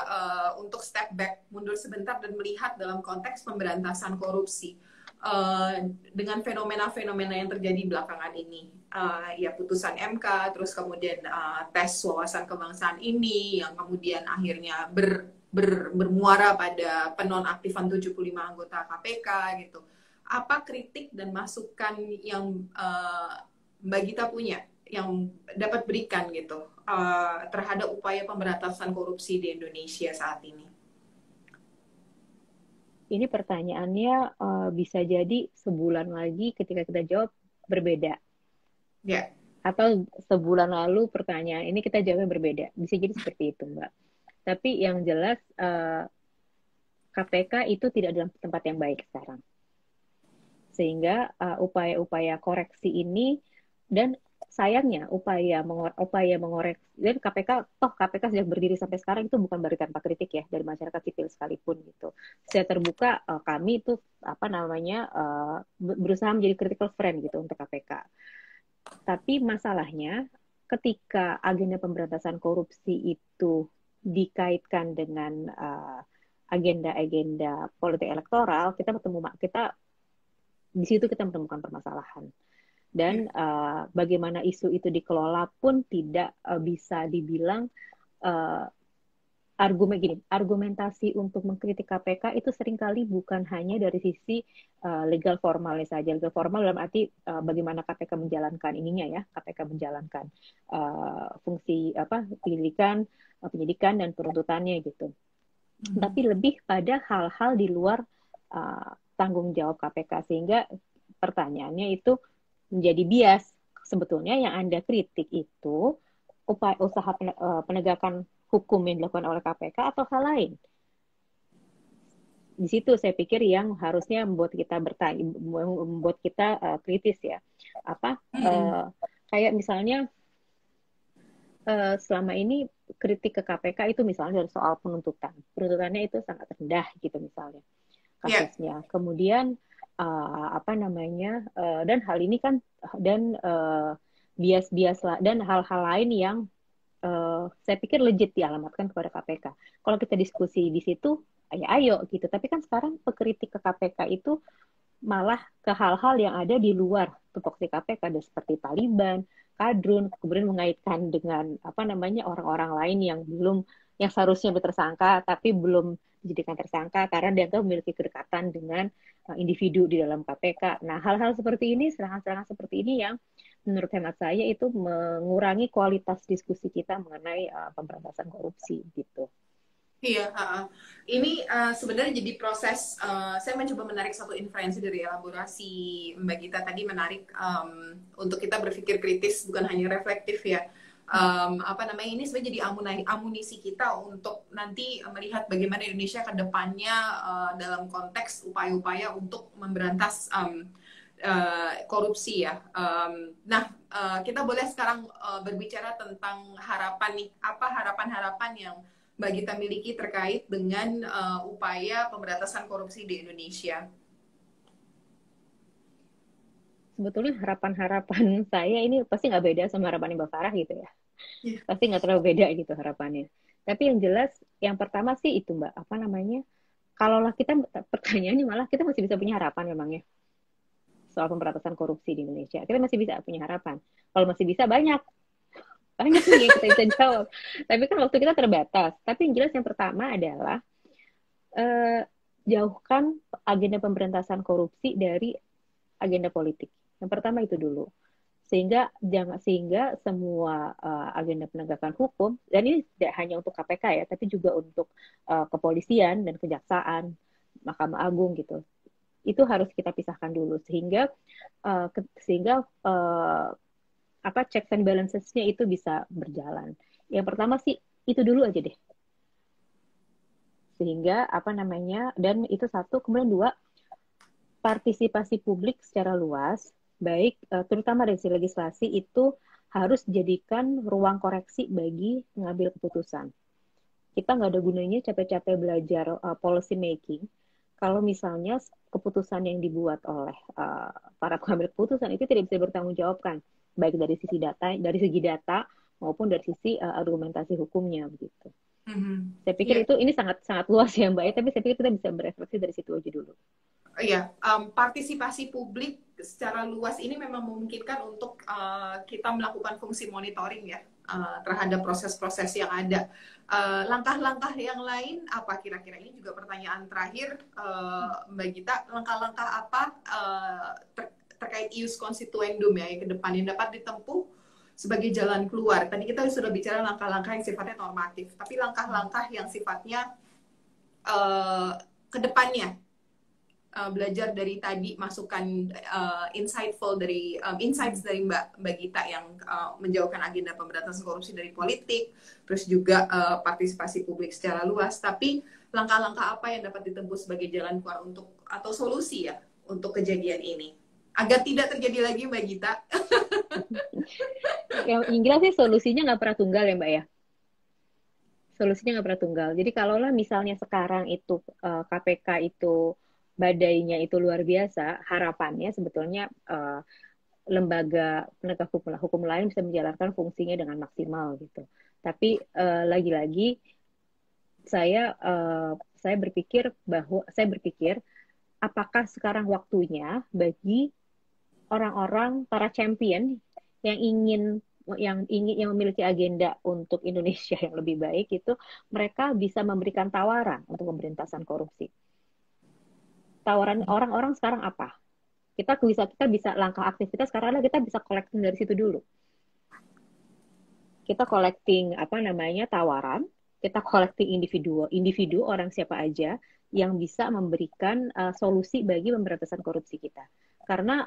untuk step back, mundur sebentar dan melihat dalam konteks pemberantasan korupsi dengan fenomena-fenomena yang terjadi belakangan ini. Ya putusan MK, terus kemudian tes wawasan kebangsaan ini, yang kemudian akhirnya bermuara pada penonaktifan 75 anggota KPK gitu. Apa kritik dan masukan yang Mbak Gita punya, yang dapat berikan gitu terhadap upaya pemberantasan korupsi di Indonesia saat ini? Ini pertanyaannya bisa jadi sebulan lagi ketika kita jawab berbeda. Ya. Atau sebulan lalu pertanyaan ini kita jawabnya berbeda. Bisa jadi seperti itu, Mbak. Tapi yang jelas KPK itu tidak dalam tempat yang baik sekarang. Sehingga upaya-upaya koreksi ini dan sayangnya upaya mengoreksi dan KPK sejak berdiri sampai sekarang itu bukan dari tanpa kritik ya dari masyarakat sipil sekalipun gitu. Secara terbuka kami itu berusaha menjadi critical friend gitu untuk KPK. Tapi masalahnya ketika agenda pemberantasan korupsi itu dikaitkan dengan agenda-agenda politik elektoral, kita di situ kita menemukan permasalahan. Dan bagaimana isu itu dikelola pun tidak bisa dibilang argumentasi untuk mengkritik KPK itu seringkali bukan hanya dari sisi legal formalnya saja. Legal formal dalam arti bagaimana KPK menjalankan ininya ya, KPK menjalankan fungsi penyidikan dan penuntutannya gitu. Tapi lebih pada hal-hal di luar tanggung jawab KPK sehingga pertanyaannya itu menjadi bias. Sebetulnya yang Anda kritik itu usaha penegakan hukum yang dilakukan oleh KPK atau hal lain. Di situ saya pikir yang harusnya membuat kita bertanya, membuat kita kritis ya. Kayak misalnya selama ini kritik ke KPK itu misalnya dari soal penuntutan. Penuntutannya itu sangat rendah gitu misalnya kasusnya. Yeah. Kemudian dan hal ini kan dan bias-bias dan hal-hal lain yang saya pikir legit dialamatkan kepada KPK. Kalau kita diskusi di situ, ya ayo gitu. Tapi kan sekarang pekritik ke KPK itu malah ke hal-hal yang ada di luar tupoksi KPK, ada seperti Taliban, kadrun, kemudian mengaitkan dengan orang-orang lain yang seharusnya tersangka tapi belum dijadikan tersangka karena dianggap memiliki kedekatan dengan individu di dalam KPK. Nah, hal-hal seperti ini, serangan-serangan seperti ini yang menurut hemat saya itu mengurangi kualitas diskusi kita mengenai pemberantasan korupsi gitu. Iya, ini sebenarnya jadi proses. Saya mencoba menarik satu inferensi dari elaborasi Mbak Gita tadi, menarik untuk kita berpikir kritis, bukan hanya reflektif ya. Ini sebenarnya jadi amunisi kita untuk nanti melihat bagaimana Indonesia ke depannya dalam konteks upaya-upaya untuk memberantas korupsi ya. Kita boleh sekarang berbicara tentang harapan nih. Apa harapan-harapan yang Mbak Gita miliki terkait dengan upaya pemberantasan korupsi di Indonesia? Sebetulnya harapan-harapan saya ini pasti nggak beda sama harapan Mbak Farah gitu ya. Yeah. Pasti nggak terlalu beda gitu harapannya. Tapi yang jelas, yang pertama sih itu Mbak, kalaulah kita, pertanyaannya malah kita masih bisa punya harapan memangnya soal pemberantasan korupsi di Indonesia. Kita masih bisa punya harapan. Kalau masih bisa banyak nih yang kita bisa jawab. Tapi kan waktu kita terbatas. Tapi yang jelas yang pertama adalah jauhkan agenda pemberantasan korupsi dari agenda politik. Yang pertama itu dulu. Sehingga semua agenda penegakan hukum, dan ini tidak hanya untuk KPK ya, tapi juga untuk kepolisian dan kejaksaan, Mahkamah Agung gitu. Itu harus kita pisahkan dulu sehingga checks and balances-nya itu bisa berjalan. Yang pertama sih itu dulu aja deh. Sehingga dan itu satu, kemudian dua, partisipasi publik secara luas, baik terutama dari sisi legislasi itu harus dijadikan ruang koreksi bagi mengambil keputusan. Kita nggak ada gunanya capek-capek belajar policy making kalau misalnya keputusan yang dibuat oleh para pengambil keputusan itu tidak bisa bertanggungjawabkan, baik dari segi data maupun dari sisi argumentasi hukumnya begitu. Saya pikir Iya. itu ini sangat sangat luas ya Mbak ya, tapi saya pikir kita bisa berefleksi dari situ aja dulu. Iya, partisipasi publik secara luas ini memang memungkinkan untuk kita melakukan fungsi monitoring ya terhadap proses-proses yang ada. Langkah-langkah yang lain apa kira-kira, ini juga pertanyaan terakhir Mbak Gita, langkah-langkah apa terkait ius constituendum ya yang ke depan yang dapat ditempuh sebagai jalan keluar. Tadi kita sudah bicara langkah-langkah yang sifatnya normatif, tapi langkah-langkah yang sifatnya ke depannya, belajar dari tadi masukan insightful dari insights dari Mbak Gita yang menjauhkan agenda pemberantasan korupsi dari politik, terus juga partisipasi publik secara luas. Tapi langkah-langkah apa yang dapat ditempuh sebagai jalan keluar untuk atau solusi ya untuk kejadian ini agar tidak terjadi lagi, Mbak Gita? Yang jelas sih solusinya nggak pernah tunggal ya Mbak ya. Solusinya nggak pernah tunggal. Jadi kalaulah misalnya sekarang itu KPK itu badainya itu luar biasa, harapannya sebetulnya lembaga penegak hukum lain bisa menjalankan fungsinya dengan maksimal gitu. Tapi lagi-lagi saya berpikir apakah sekarang waktunya bagi orang-orang para champion yang memiliki agenda untuk Indonesia yang lebih baik itu mereka bisa memberikan tawaran untuk pemberantasan korupsi. Tawaran orang-orang sekarang apa? Kita bisa langkah aktif kita sekarang kita bisa collecting dari situ dulu. Kita collecting tawaran, kita collecting individu orang siapa aja yang bisa memberikan solusi bagi pemberantasan korupsi kita. Karena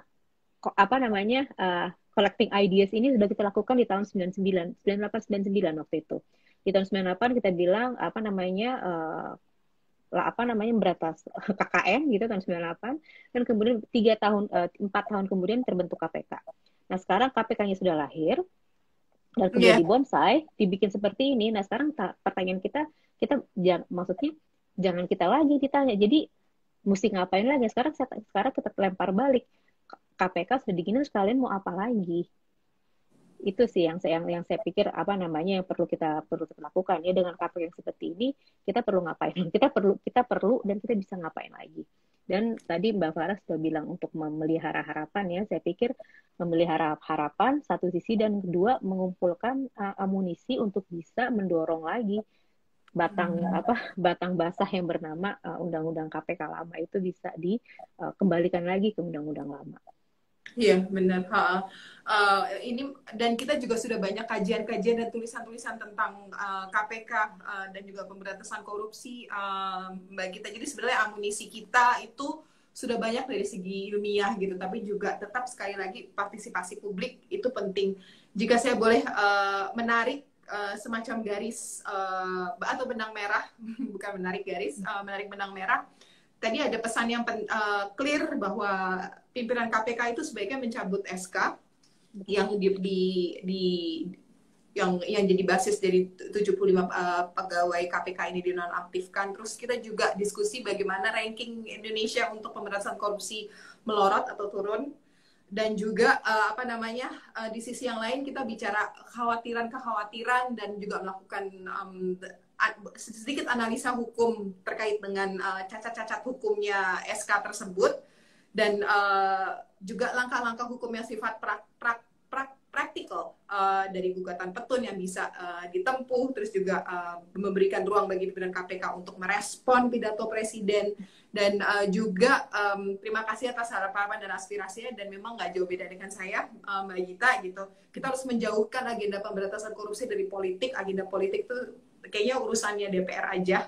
collecting ideas ini sudah kita lakukan di tahun 98 99 waktu itu. Di tahun 98 kita bilang beratas KKN gitu tahun 98 dan kemudian 4 tahun kemudian terbentuk KPK. Nah, sekarang KPK-nya sudah lahir dan kemudian dibonsai, dibikin seperti ini. Nah, sekarang pertanyaan kita maksudnya jangan kita lagi ditanya. Jadi mesti ngapain lagi? Sekarang kita lempar balik. KPK sudah digini sekalian mau apa lagi? Itu sih yang saya pikir yang perlu kita lakukan ya. Dengan KPK yang seperti ini kita perlu ngapain? Kita perlu dan kita bisa ngapain lagi? Dan tadi Mbak Farah sudah bilang untuk memelihara harapan ya. Saya pikir memelihara harapan satu sisi dan kedua mengumpulkan amunisi untuk bisa mendorong lagi batang basah yang bernama Undang-Undang KPK lama itu bisa dikembalikan lagi ke Undang-Undang lama. Iya, benar. Ini dan kita juga sudah banyak kajian-kajian dan tulisan-tulisan tentang KPK dan juga pemberantasan korupsi, Mbak Gita. Jadi sebenarnya amunisi kita itu sudah banyak dari segi ilmiah gitu, tapi juga tetap sekali lagi partisipasi publik itu penting. Jika saya boleh menarik semacam garis atau benang merah, bukan menarik garis, menarik benang merah. Tadi ada pesan yang clear bahwa pimpinan KPK itu sebaiknya mencabut SK yang yang jadi basis dari 75 pegawai KPK ini dinonaktifkan. Terus kita juga diskusi bagaimana ranking Indonesia untuk pemberantasan korupsi melorot atau turun. Dan juga di sisi yang lain kita bicara kekhawatiran dan juga melakukan sedikit analisa hukum terkait dengan cacat-cacat hukumnya SK tersebut dan juga langkah-langkah hukum yang sifat praktikal dari gugatan petun yang bisa ditempuh, terus juga memberikan ruang bagi pimpinan KPK untuk merespon pidato presiden dan juga terima kasih atas harapan dan aspirasinya dan memang nggak jauh beda dengan saya Mbak Gita gitu. Kita harus menjauhkan agenda pemberantasan korupsi dari politik. Agenda politik itu kayaknya urusannya DPR aja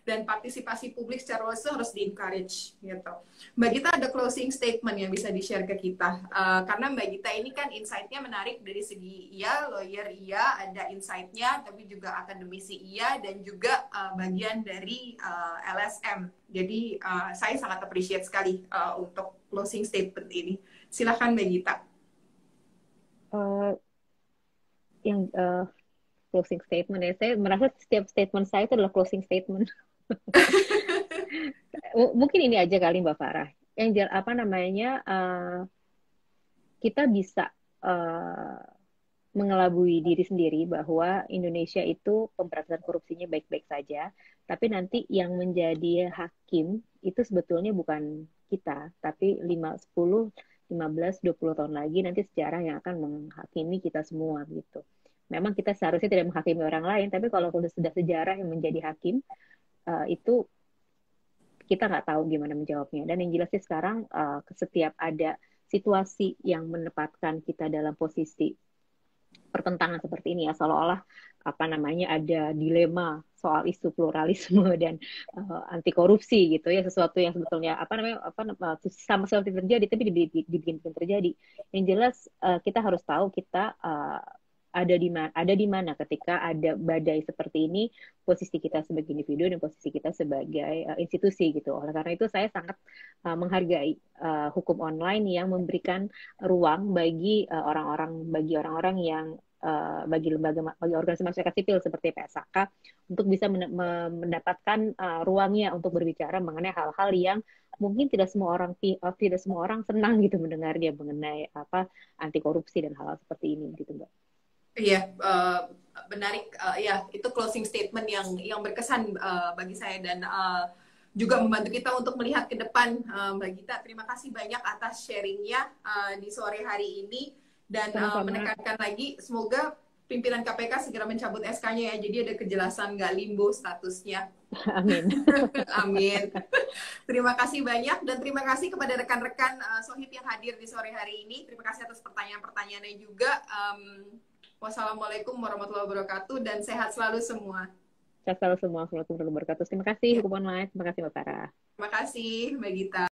dan partisipasi publik secara luas harus di-encourage gitu. Mbak Gita ada closing statement yang bisa di-share ke kita karena Mbak Gita ini kan insight-nya menarik dari segi lawyer ada insight-nya, tapi juga akademisi dan juga bagian dari LSM. Jadi saya sangat appreciate sekali untuk closing statement ini. Silakan Mbak Gita. Closing statement ya, saya merasa setiap statement saya itu adalah closing statement. Mungkin ini aja kali Mbak Farah. Yang apa namanya, kita bisa eh, mengelabui diri sendiri bahwa Indonesia itu pemberantasan korupsinya baik-baik saja, tapi nanti yang menjadi hakim itu sebetulnya bukan kita, tapi 5, 10, 15, 20 tahun lagi nanti sejarah yang akan menghakimi kita semua gitu. Memang kita seharusnya tidak menghakimi orang lain, tapi kalau sudah sejarah yang menjadi hakim, itu kita nggak tahu gimana menjawabnya. Dan yang jelas sih sekarang setiap ada situasi yang menempatkan kita dalam posisi pertentangan seperti ini ya, seolah-olah apa namanya ada dilema soal isu pluralisme dan anti korupsi gitu ya, sesuatu yang sebetulnya apa namanya sama sekali terjadi tapi dibikin terjadi. Yang jelas kita harus tahu kita ada di mana ketika ada badai seperti ini, posisi kita sebagai individu dan posisi kita sebagai institusi gitu. Oleh karena itu saya sangat menghargai hukum online yang memberikan ruang bagi orang-orang yang bagi organisasi masyarakat sipil seperti PSAK untuk bisa mendapatkan ruangnya untuk berbicara mengenai hal-hal yang mungkin tidak semua orang senang gitu mendengarnya mengenai apa anti korupsi dan hal-hal seperti ini gitu Mbak. Iya, menarik. Ya, itu closing statement yang berkesan bagi saya dan juga membantu kita untuk melihat ke depan. Mbak Gita, terima kasih banyak atas sharingnya di sore hari ini dan Sama-sama. menekankan lagi semoga pimpinan KPK segera mencabut SK-nya ya, jadi ada kejelasan nggak limbo statusnya. Amin. Amin. Terima kasih banyak dan terima kasih kepada rekan-rekan Sohib yang hadir di sore hari ini. Terima kasih atas pertanyaan-pertanyaannya juga. Wassalamualaikum warahmatullahi wabarakatuh dan sehat selalu semua. Sehat selalu semua. Assalamualaikum warahmatullahi wabarakatuh. Terima kasih Ya, hukuman online. Terima kasih Mbak Farah. terima kasih Mbak Gita.